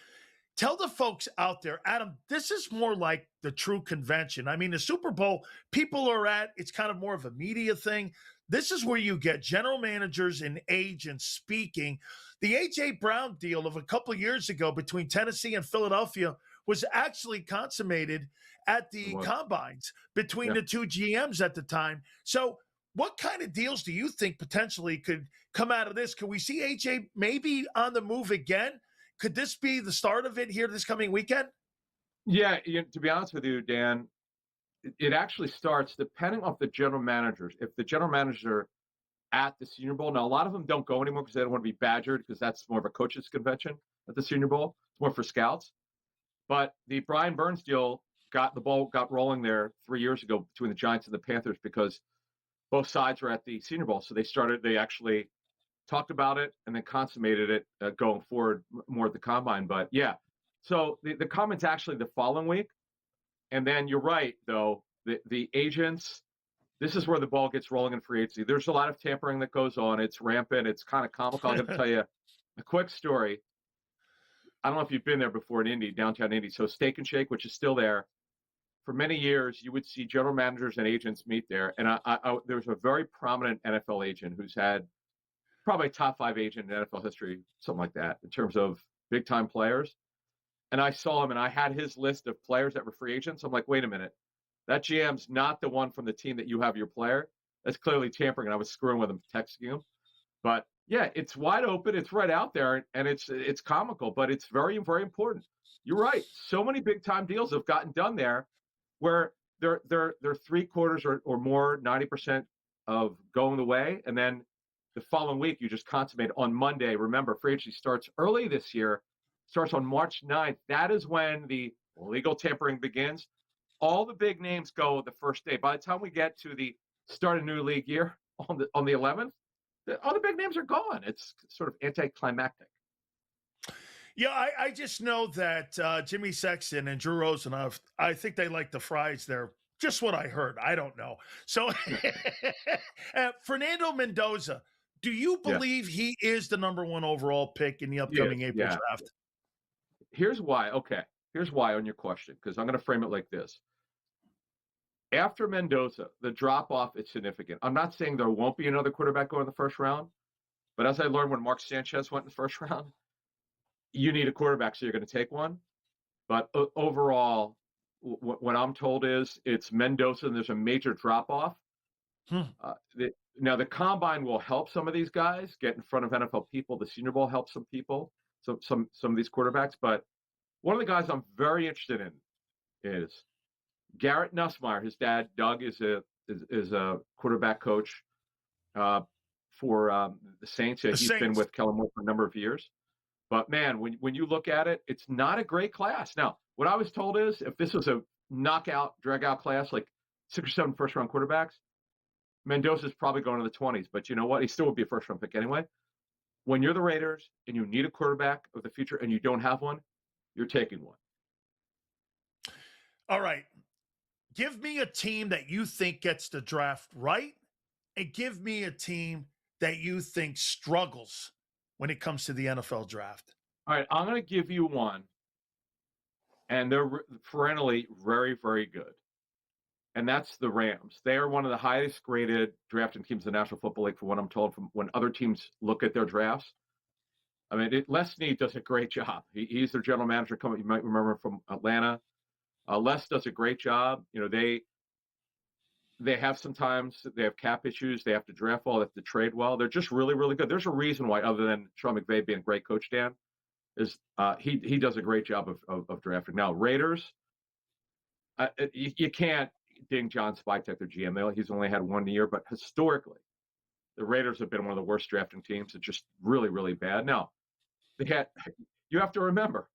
Tell the folks out there, Adam, this is more like the true convention. I mean, the Super Bowl, people are at, it's kind of more of a media thing. This is where you get general managers and agents speaking. The A.J. Brown deal of a couple of years ago between Tennessee and Philadelphia was actually consummated at the Combines between the two GMs at the time. So what kind of deals do you think potentially could come out of this? Could we see A.J. maybe on the move again? Could this be the start of it here this coming weekend? Yeah, to be honest with you, Dan, it actually starts depending on the general managers. If the general manager at the Senior Bowl, now a lot of them don't go anymore because they don't want to be badgered because that's more of a coaches convention at the Senior Bowl. It's more for scouts. But the Brian Burns deal got rolling there 3 years ago between the Giants and the Panthers because both sides were at the Senior Bowl. So they actually talked about it and then consummated it going forward more at the Combine. But yeah, so the Combine's actually the following week. And then you're right, though, the agents, this is where the ball gets rolling in free agency. There's a lot of tampering that goes on. It's rampant. It's kind of comical. I'm going to tell you a quick story. I don't know if you've been there before in Indy, downtown Indy. So Steak and Shake, which is still there. For many years, you would see general managers and agents meet there. And there was a very prominent NFL agent who's had probably a top 5 agent in NFL history, something like that, in terms of big-time players. And I saw him, and I had his list of players that were free agents. I'm like, wait a minute. That GM's not the one from the team that you have your player. That's clearly tampering, and I was screwing with him, texting him. But, yeah, it's wide open. It's right out there, and it's comical, but it's very, very important. You're right. So many big-time deals have gotten done there where they're 3/4 or more, 90% of going the way, and then the following week, you just consummate on Monday. Remember, free agency starts early this year, starts on March 9th. That is when the legal tampering begins. All the big names go the first day. By the time we get to the start of new league year on the 11th, all the big names are gone. It's sort of anticlimactic. Yeah, I just know that Jimmy Sexton and Drew Rosenhuff, I think they like the fries there. Just what I heard. I don't know. So, Fernando Mendoza, do you believe he is the number 1 overall pick in the upcoming April draft? Here's why. Okay. Here's why on your question, because I'm going to frame it like this. After Mendoza, the drop-off is significant. I'm not saying there won't be another quarterback going in the first round, but as I learned when Mark Sanchez went in the first round, you need a quarterback, so you're going to take one. But overall, what I'm told is it's Mendoza, and there's a major drop-off. Now, the Combine will help some of these guys get in front of NFL people. The Senior Bowl helps some people, some of these quarterbacks. But one of the guys I'm very interested in is Garrett Nussmeier. His dad, Doug, is a quarterback coach for the Saints. He's been with Kellen Moore for a number of years. But, man, when you look at it, it's not a great class. Now, what I was told is if this was a knockout, drag-out class, like 6 or 7 first-round quarterbacks, Mendoza's probably going to the 20s. But you know what? He still would be a first-round pick anyway. When you're the Raiders and you need a quarterback of the future and you don't have one, you're taking one. All right. Give me a team that you think gets the draft right, and give me a team that you think struggles when it comes to the NFL draft. All right, I'm going to give you one, and they're perennially very, very good, and that's the Rams. They are one of the highest graded drafting teams in the National Football League, from what I'm told, from when other teams look at their drafts. I mean, Les Snead does a great job. He's their general manager. You might remember him from Atlanta. Les does a great job. You know, they have sometimes they have cap issues. They have to draft well. They have to trade well. They're just really, really good. There's a reason why, other than Sean McVay being a great coach, Dan, is he does a great job of drafting. Now, Raiders, you can't ding John Spytek, their GM. He's only had 1 year, but historically, the Raiders have been one of the worst drafting teams. It's just really, really bad. Now, you have to remember,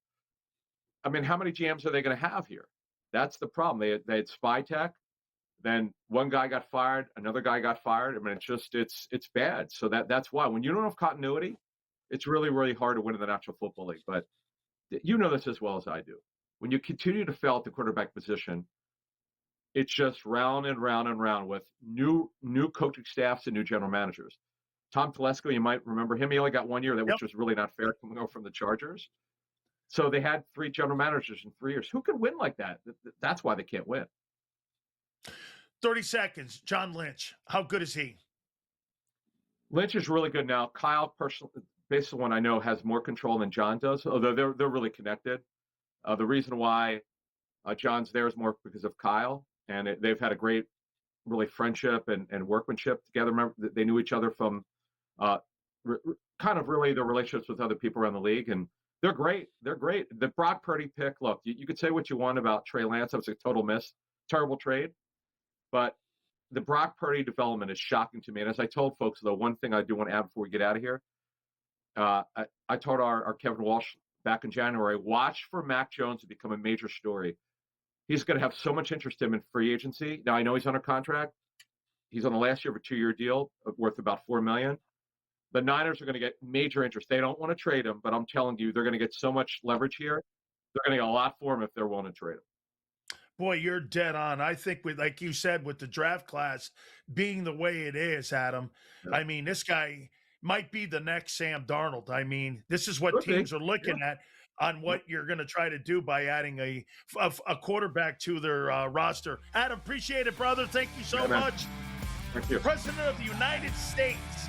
I mean, how many GMs are they going to have here? That's the problem. They had Spytek. Then one guy got fired, another guy got fired. I mean, it's bad. So that's why when you don't have continuity, it's really, really hard to win in the National Football League. But you know this as well as I do. When you continue to fail at the quarterback position, it's just round and round and round with new coaching staffs and new general managers. Tom Telesco, you might remember him. He only got 1 year, which was really not fair coming over from the Chargers. So they had 3 general managers in 3 years. Who could win like that? That's why they can't win. 30 seconds. John Lynch. How good is he? Lynch is really good now. Kyle, personally, based on what I know, has more control than John does, although they're really connected. The reason why John's there is more because of Kyle, and they've had a great, really, friendship and workmanship together. Remember, they knew each other from kind of really their relationships with other people around the league, and they're great. They're great. The Brock Purdy pick, look, you could say what you want about Trey Lance. That was a total miss. Terrible trade. But the Brock Purdy development is shocking to me. And as I told folks, though, one thing I do want to add before we get out of here, I told our Kevin Walsh back in January, watch for Mac Jones to become a major story. He's going to have so much interest in him in free agency. Now, I know he's under contract. He's on the last year of a 2-year deal worth about $4 million. The Niners are going to get major interest. They don't want to trade him, but I'm telling you, they're going to get so much leverage here. They're going to get a lot for him if they're willing to trade him. Boy, you're dead on. I think, like you said, with the draft class being the way it is, Adam, I mean, this guy might be the next Sam Darnold. I mean, this is what teams are looking at on what you're going to try to do by adding a quarterback to their roster. Adam, appreciate it, brother. Thank you so much. Thank you. The President of the United States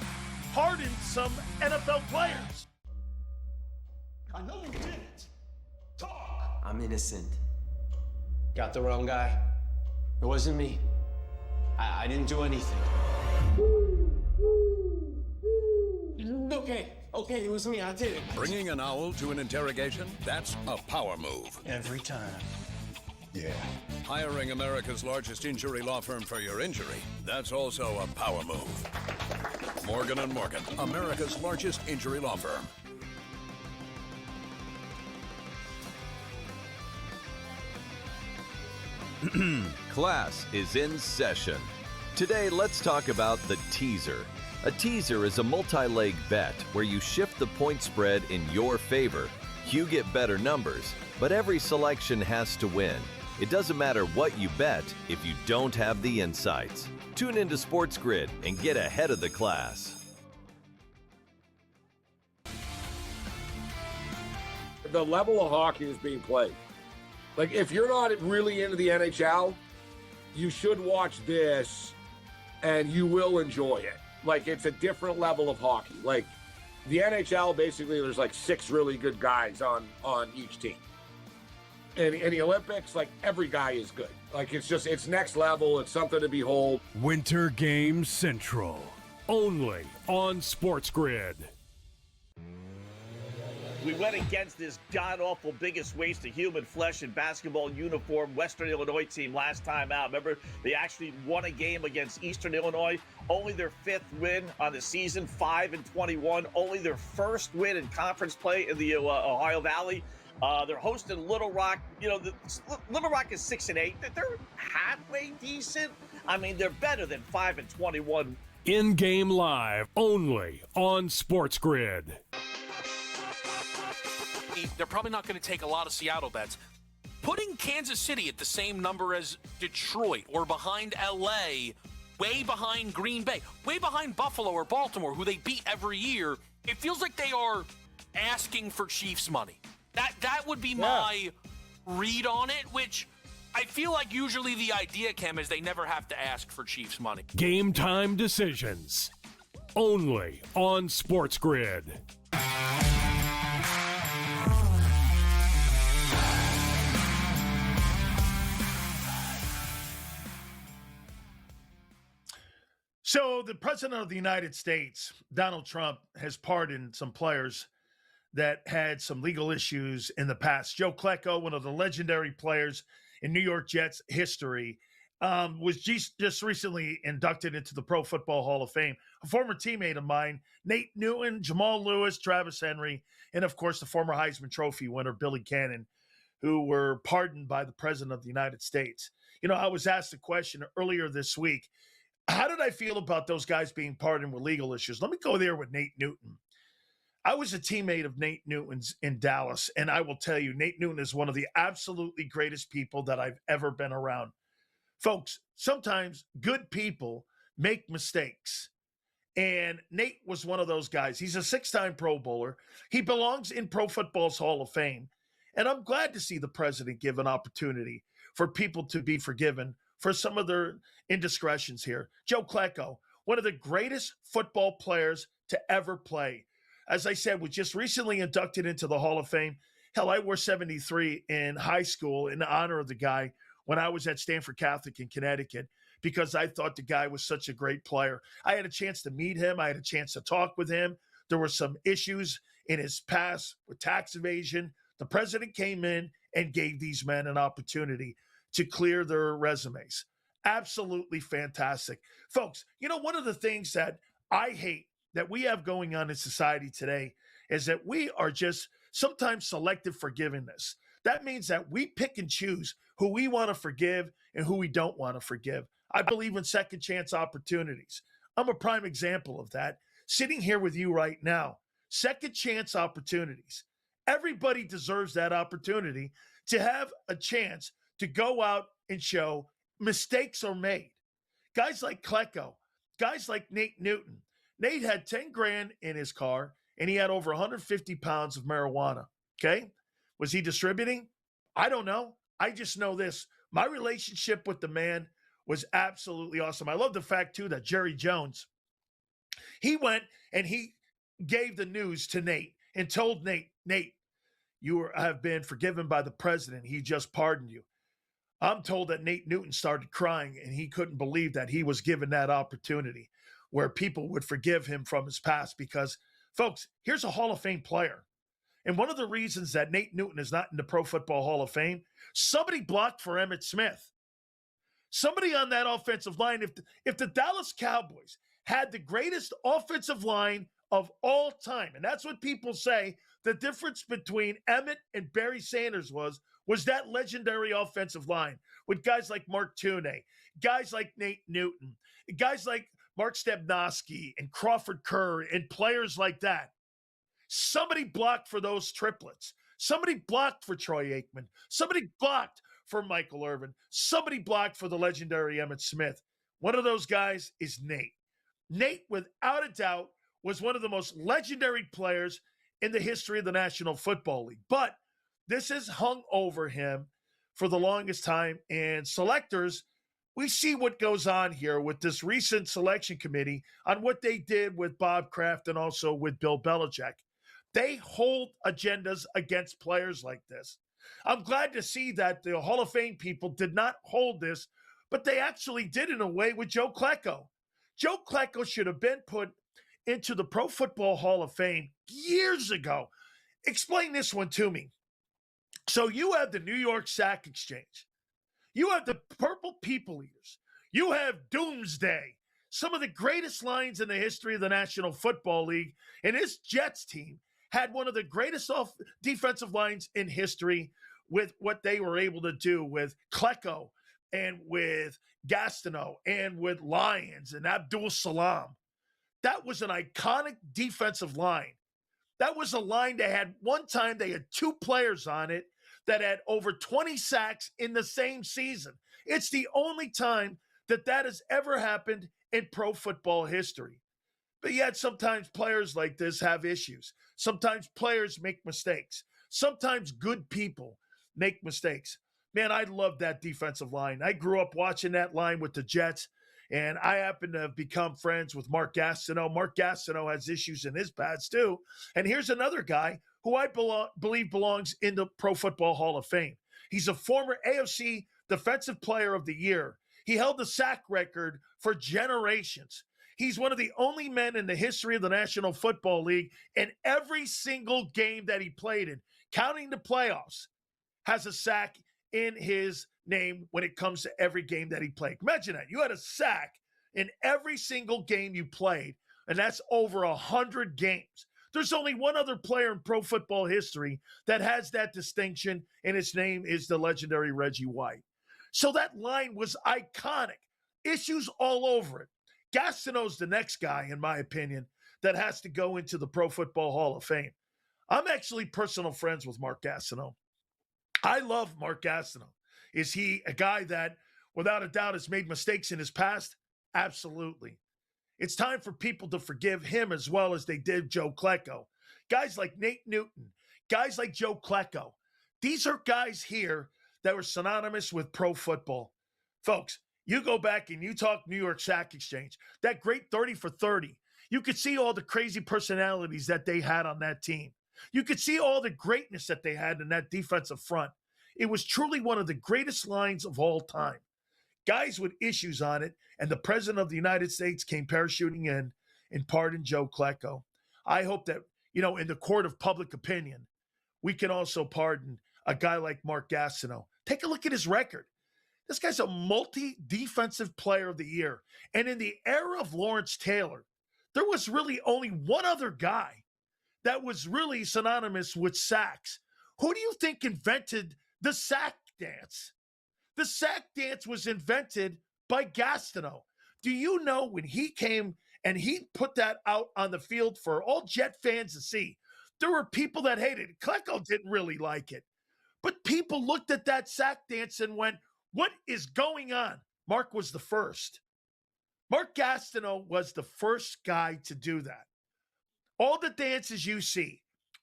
pardoned some NFL players. I know you didn't. Talk. I'm innocent. Got the wrong guy. It wasn't me. I didn't do anything. Okay, it was me. I did it. Bringing an owl to an interrogation? That's a power move. Every time. Yeah. Hiring America's largest injury law firm for your injury? That's also a power move. Morgan & Morgan, America's largest injury law firm. Class is in session. Today, let's talk about the teaser. A teaser is a multi-leg bet where you shift the point spread in your favor. You get better numbers, but every selection has to win. It doesn't matter what you bet if you don't have the insights. Tune into SportsGrid and get ahead of the class. The level of hockey is being played. Like, if you're not really into the NHL, you should watch this and you will enjoy it. Like, it's a different level of hockey. Like, the NHL, basically, there's like 6 really good guys on each team. And in the Olympics, like, every guy is good. Like, it's next level. It's something to behold. Winter Games Central, only on SportsGrid. We went against this god-awful biggest waste of human flesh and basketball uniform Western Illinois team last time out. Remember, they actually won a game against Eastern Illinois. Only their 5th win on the season, 5-21. Only their first win in conference play in the Ohio Valley. They're hosting Little Rock. You know, Little Rock is 6-8. They're halfway decent. I mean, they're better than 5-21. In-game live, only on SportsGrid. They're probably not going to take a lot of Seattle bets. Putting Kansas City at the same number as Detroit or behind LA, way behind Green Bay, way behind Buffalo or Baltimore, who they beat every year, it feels like they are asking for Chiefs money. That would be my read on it, which I feel like usually the idea, Cam, is they never have to ask for Chiefs money. Game time decisions, only on SportsGrid. So the president of the United States, Donald Trump, has pardoned some players that had some legal issues in the past. Joe Klecko, one of the legendary players in New York Jets history, was just recently inducted into the Pro Football Hall of Fame. A former teammate of mine, Nate Newton, Jamal Lewis, Travis Henry, and of course the former Heisman Trophy winner, Billy Cannon, who were pardoned by the president of the United States. You know, I was asked a question earlier this week. How did I feel about those guys being pardoned with legal issues? Let me go there with Nate Newton. I was a teammate of Nate Newton's in Dallas, and I will tell you, Nate Newton is one of the absolutely greatest people that I've ever been around. Folks, sometimes good people make mistakes, and Nate was one of those guys. He's a 6-time Pro Bowler. He belongs in Pro Football's Hall of Fame, and I'm glad to see the president give an opportunity for people to be forgiven for some of their indiscretions here. Joe Klecko, one of the greatest football players to ever play. As I said, was just recently inducted into the Hall of Fame. Hell, I wore 73 in high school in honor of the guy when I was at Stanford Catholic in Connecticut because I thought the guy was such a great player. I had a chance to meet him. I had a chance to talk with him. There were some issues in his past with tax evasion. The president came in and gave these men an opportunity to clear their resumes. Absolutely fantastic. Folks, you know, one of the things that I hate that we have going on in society today is that we are just sometimes selective forgiveness. That means that we pick and choose who we want to forgive and who we don't want to forgive. I believe in second chance opportunities. I'm a prime example of that. Sitting here with you right now, second chance opportunities. Everybody deserves that opportunity to have a chance to go out and show mistakes are made. Guys like Klecko, guys like Nate Newton. Nate had 10 grand in his car and he had over 150 pounds of marijuana. Okay. Was he distributing? I don't know. I just know this. My relationship with the man was absolutely awesome. I love the fact too that Jerry Jones, he went and he gave the news to Nate and told Nate, you have been forgiven by the president. He just pardoned you. I'm told that Nate Newton started crying and he couldn't believe that he was given that opportunity where people would forgive him from his past because, folks, here's a Hall of Fame player. And one of the reasons that Nate Newton is not in the Pro Football Hall of Fame, somebody blocked for Emmitt Smith. Somebody on that offensive line, if the Dallas Cowboys had the greatest offensive line of all time. And that's what people say the difference between Emmett and Barry Sanders was that legendary offensive line with guys like Mark Tuney, guys like Nate Newton, guys like Mark Stebnoski and Crawford Kerr and players like that. Somebody blocked for those triplets. Somebody blocked for Troy Aikman. Somebody blocked for Michael Irvin. Somebody blocked for the legendary Emmitt Smith. One of those guys is Nate. Nate, without a doubt, was one of the most legendary players in the history of the National Football League. But this has hung over him for the longest time. And selectors, we see what goes on here with this recent selection committee on what they did with Bob Kraft and also with Bill Belichick. They hold agendas against players like this. I'm glad to see that the Hall of Fame people did not hold this, but they actually did in a way with Joe Klecko. Joe Klecko should have been put into the Pro Football Hall of Fame years ago. Explain this one to me. So you have the New York Sack Exchange. You have the Purple People Eaters. You have Doomsday, some of the greatest lines in the history of the National Football League. And his Jets team had one of the greatest defensive lines in history with what they were able to do with Klecko and with Gastineau and with Lyons and Abdul Salam. That was an iconic defensive line. That was a line that had one time they had two players on it that had over 20 sacks in the same season. It's the only time that has ever happened in pro football history. But yet sometimes players like this have issues. Sometimes players make mistakes. Sometimes good people make mistakes. Man, I love that defensive line. I grew up watching that line with the Jets, and I happen to have become friends with Mark Gastineau. Mark Gastineau has issues in his pads too. And here's another guy who I believe belongs in the Pro Football Hall of Fame. He's a former AFC Defensive Player of the Year. He held the sack record for generations. He's one of the only men in the history of the National Football League in every single game that he played in, counting the playoffs, has a sack in his name when it comes to every game that he played. Imagine that. You had a sack in every single game you played, and that's over 100 games. There's only one other player in pro football history that has that distinction, and his name is the legendary Reggie White. So that line was iconic. Issues all over it. Gastineau's the next guy, in my opinion, that has to go into the Pro Football Hall of Fame. I'm actually personal friends with Mark Gastineau. I love Mark Gastineau. Is he a guy that, without a doubt, has made mistakes in his past? Absolutely. It's time for people to forgive him as well as they did Joe Klecko. Guys like Nate Newton, guys like Joe Klecko. These are guys here that were synonymous with pro football. Folks, you go back and you talk New York Sack Exchange, that great 30 for 30. You could see all the crazy personalities that they had on that team. You could see all the greatness that they had in that defensive front. It was truly one of the greatest lines of all time. Guys with issues on it, and the President of the United States came parachuting in and pardoned Joe Klecko. I hope that, in the court of public opinion, we can also pardon a guy like Mark Gastineau. Take a look at his record. This guy's a multi-defensive player of the year. And in the era of Lawrence Taylor, there was really only one other guy that was really synonymous with sacks. Who do you think invented the sack dance? The sack dance was invented by Gastineau. Do you know when he came and he put that out on the field for all Jet fans to see, there were people that hated it. Klecko didn't really like it. But people looked at that sack dance and went, what is going on? Mark was the first. Mark Gastineau was the first guy to do that. All the dances you see,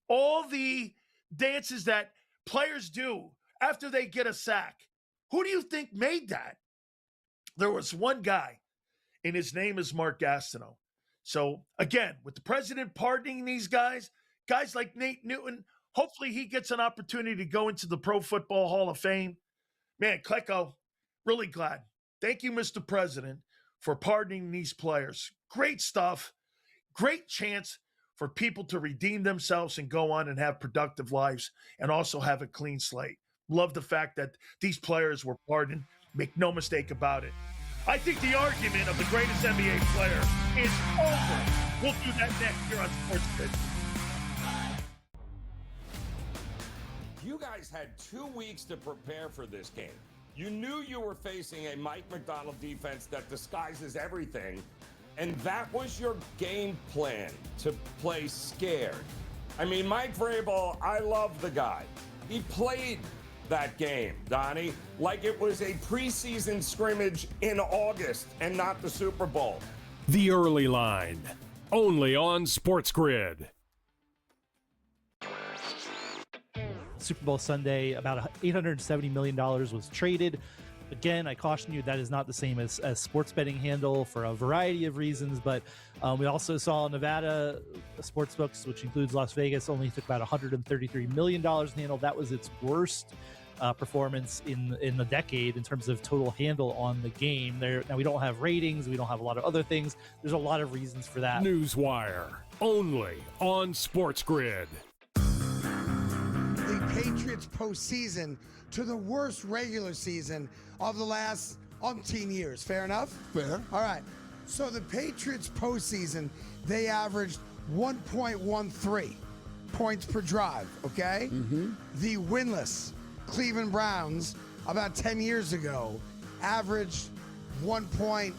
all the dances that players do after they get a sack, who do you think made that? There was one guy, and his name is Mark Gastineau. So, again, with the president pardoning these guys like Nate Newton, hopefully he gets an opportunity to go into the Pro Football Hall of Fame. Man, Klecko, really glad. Thank you, Mr. President, for pardoning these players. Great stuff. Great chance for people to redeem themselves and go on and have productive lives and also have a clean slate. Love the fact that these players were pardoned. Make no mistake about it. I think the argument of the greatest NBA player is over. We'll do that next here on SportsGrid. You guys had 2 weeks to prepare for this game. You knew you were facing a Mike McDonald defense that disguises everything, and that was your game plan, to play scared. I mean, Mike Vrabel, I love the guy. He played that game, Donnie, like it was a preseason scrimmage in August and not the Super Bowl. The Early Line, only on SportsGrid. Super Bowl Sunday, about $870 million was traded. Again, I caution you, that is not the same as sports betting handle for a variety of reasons, but we also saw Nevada sportsbooks, which includes Las Vegas, only took about $133 million in handle. That was its worst performance in the decade in terms of total handle on the game. Now, we don't have ratings, we don't have a lot of other things. There's a lot of reasons for that. Newswire, only on SportsGrid. The Patriots postseason to the worst regular season of the last umpteen years. Fair enough? Fair. All right. So the Patriots postseason, they averaged 1.13 points per drive, okay? The winless Cleveland Browns about 10 years ago averaged 1.22.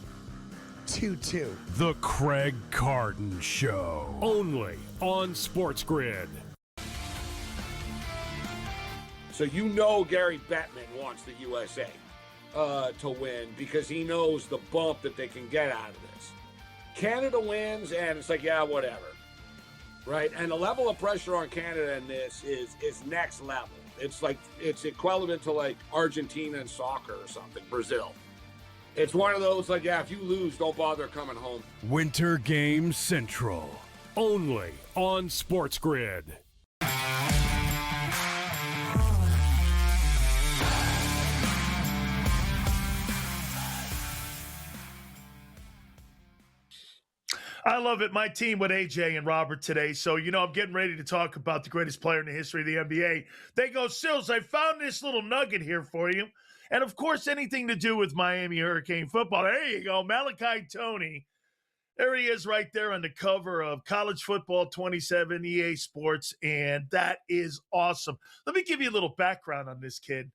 The Craig Carton Show, only on SportsGrid. So you know Gary Bettman wants the USA to win because he knows the bump that they can get out of this. Canada wins, and it's like, yeah, whatever. Right? And the level of pressure on Canada in this is next level. It's like, it's equivalent to like Argentina in soccer or something, Brazil. It's one of those like, yeah, if you lose, don't bother coming home. Winter Game Central, only on SportsGrid. I love it. My team with AJ and Robert today. So, I'm getting ready to talk about the greatest player in the history of the NBA. They go, Sills, I found this little nugget here for you. And, of course, anything to do with Miami Hurricane football. There you go. Malachi Toney. There he is right there on the cover of College Football 27 EA Sports. And that is awesome. Let me give you a little background on this kid.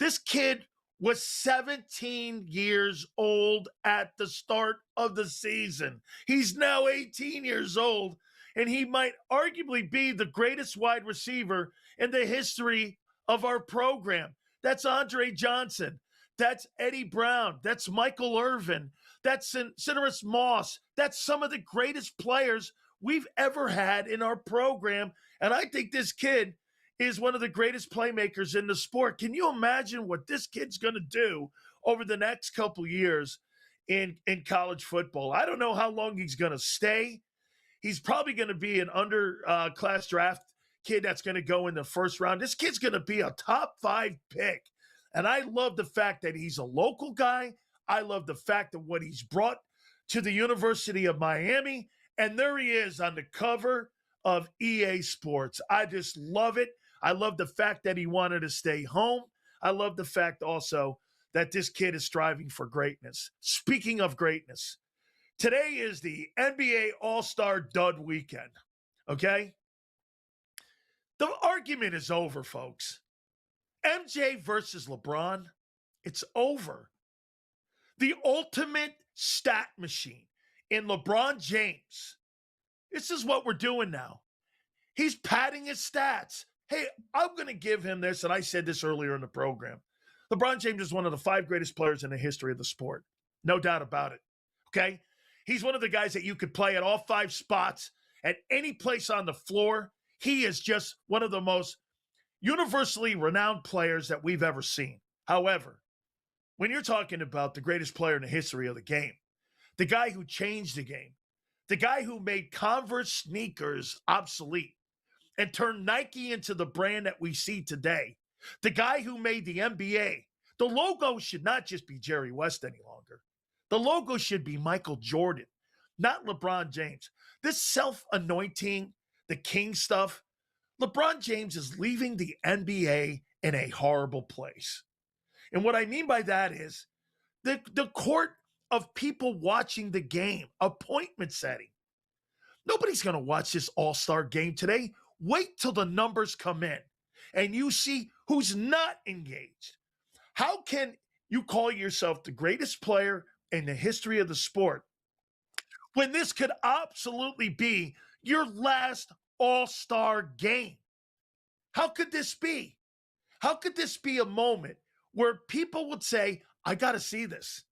This kid was 17 years old at the start of the season. He's now 18 years old, and he might arguably be the greatest wide receiver in the history of our program. That's Andre Johnson. That's Eddie Brown. That's Michael Irvin. That's Cineris Moss. That's some of the greatest players we've ever had in our program, and I think this kid is one of the greatest playmakers in the sport. Can you imagine what this kid's going to do over the next couple years in college football? I don't know how long he's going to stay. He's probably going to be an underclass draft kid that's going to go in the first round. This kid's going to be a top 5 pick. And I love the fact that he's a local guy. I love the fact that what he's brought to the University of Miami. And there he is on the cover of EA Sports. I just love it. I love the fact that he wanted to stay home. I love the fact also that this kid is striving for greatness. Speaking of greatness, today is the NBA All-Star Dud Weekend, okay? The argument is over, folks. MJ versus LeBron, it's over. The ultimate stat machine in LeBron James. This is what we're doing now. He's padding his stats. Hey, I'm going to give him this, and I said this earlier in the program. LeBron James is one of the 5 greatest players in the history of the sport. No doubt about it, okay? He's one of the guys that you could play at all 5 spots, at any place on the floor. He is just one of the most universally renowned players that we've ever seen. However, when you're talking about the greatest player in the history of the game, the guy who changed the game, the guy who made Converse sneakers obsolete, and turned Nike into the brand that we see today. The guy who made the NBA. The logo should not just be Jerry West any longer. The logo should be Michael Jordan, not LeBron James. This self-anointing, the king stuff, LeBron James is leaving the NBA in a horrible place. And what I mean by that is the court of people watching the game, appointment setting. Nobody's going to watch this all-star game today. Wait till the numbers come in and you see who's not engaged. How can you call yourself the greatest player in the history of the sport when this could absolutely be your last all-star game? How could this be? How could this be a moment where people would say, I got to see this.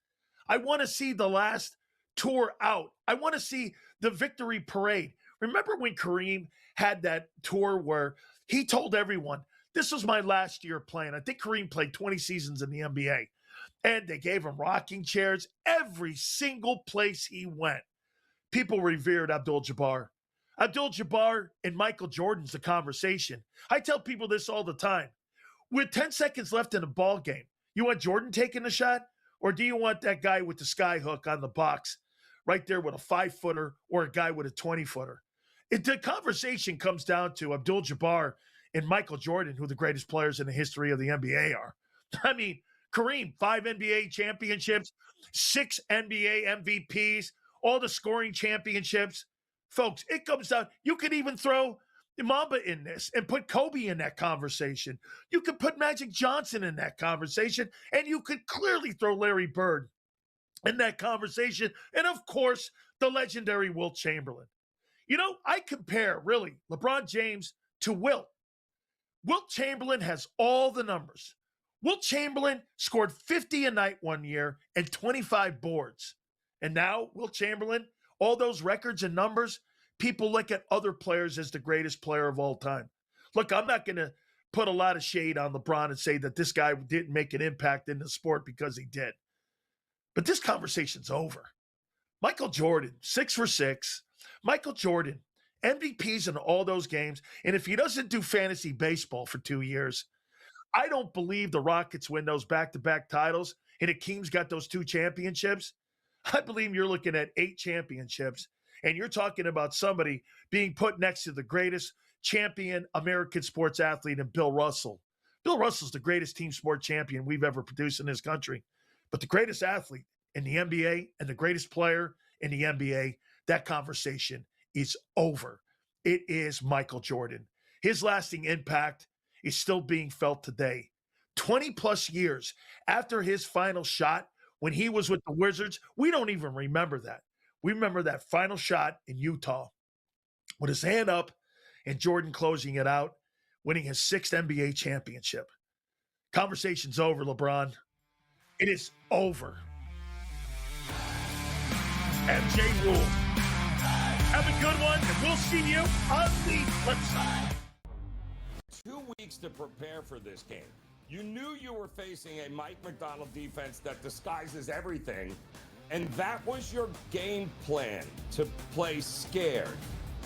I want to see the last tour out. I want to see the victory parade. Remember when Kareem had that tour where he told everyone, this was my last year playing. I think Kareem played 20 seasons in the NBA. And they gave him rocking chairs every single place he went. People revered Abdul-Jabbar. Abdul-Jabbar and Michael Jordan's the conversation. I tell people this all the time. With 10 seconds left in a ball game, you want Jordan taking the shot? Or do you want that guy with the sky hook on the box right there with a 5-footer or a guy with a 20-footer? The conversation comes down to Abdul-Jabbar and Michael Jordan, who the greatest players in the history of the NBA are. I mean, Kareem, 5 NBA championships, 6 NBA MVPs, all the scoring championships. Folks, it comes down. You could even throw Mamba in this and put Kobe in that conversation. You could put Magic Johnson in that conversation, and you could clearly throw Larry Bird in that conversation. And, of course, the legendary Wilt Chamberlain. You know, I compare, really, LeBron James to Wilt. Wilt Chamberlain has all the numbers. Wilt Chamberlain scored 50 a night one year and 25 boards. And now, Wilt Chamberlain, all those records and numbers, people look at other players as the greatest player of all time. Look, I'm not going to put a lot of shade on LeBron and say that this guy didn't make an impact in the sport, because he did. But this conversation's over. Michael Jordan, 6 for 6. Michael Jordan, MVPs in all those games. And if he doesn't do fantasy baseball for 2 years, I don't believe the Rockets win those back-to-back titles and Hakeem's got those 2 championships. I believe you're looking at 8 championships, and you're talking about somebody being put next to the greatest champion American sports athlete in Bill Russell. Bill Russell's the greatest team sport champion we've ever produced in this country. But the greatest athlete in the NBA and the greatest player in the NBA, that conversation is over. It is Michael Jordan. His lasting impact is still being felt today. 20-plus years after his final shot when he was with the Wizards, we don't even remember that. We remember that final shot in Utah with his hand up and Jordan closing it out, winning his 6th NBA championship. Conversation's over, LeBron. It is over. MJ rule. Have a good one, and we'll see you on the flip side. 2 weeks to prepare for this game. You knew you were facing a Mike McDonald defense that disguises everything, and that was your game plan, to play scared.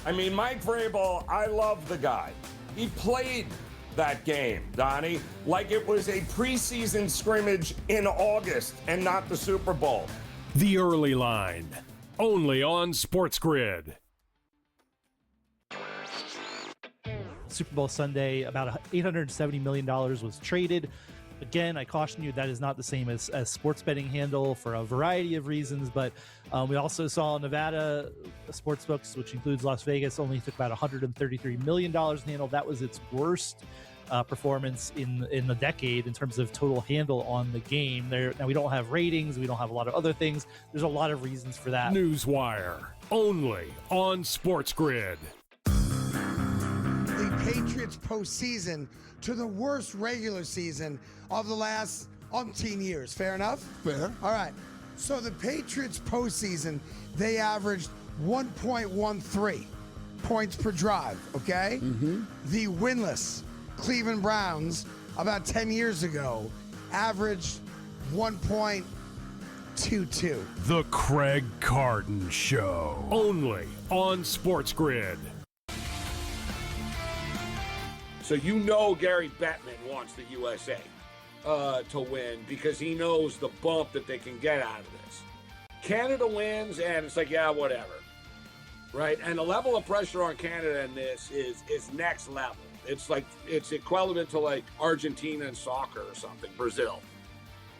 I mean, Mike Vrabel, I love the guy. He played that game, Donnie, like it was a preseason scrimmage in August and not the Super Bowl. The Early Line, only on SportsGrid. Super Bowl Sunday, about $870 million was traded. Again, I caution you, that is not the same as sports betting handle for a variety of reasons, but we also saw Nevada sportsbooks, which includes Las Vegas, only took about $133 million in handle. That was its worst performance in the decade in terms of total handle on the game. Now, we don't have ratings, we don't have a lot of other things. There's a lot of reasons for that. Newswire, only on SportsGrid. The Patriots postseason to the worst regular season of the last umpteen years. Fair enough? Fair. All right. So the Patriots postseason, they averaged 1.13 points per drive, okay? Mm-hmm. The winless Cleveland Browns about 10 years ago averaged 1.22. The Craig Carton Show, only on SportsGrid. So you know Gary Bettman wants the USA to win because he knows the bump that they can get out of this. Canada wins, and it's like, yeah, whatever, right? And the level of pressure on Canada in this is next level. It's like it's equivalent to like Argentina in soccer or something, Brazil.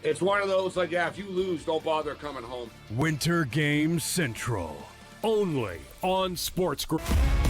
It's one of those, like, yeah, if you lose, don't bother coming home. Winter Game Central. Only on SportsGrid.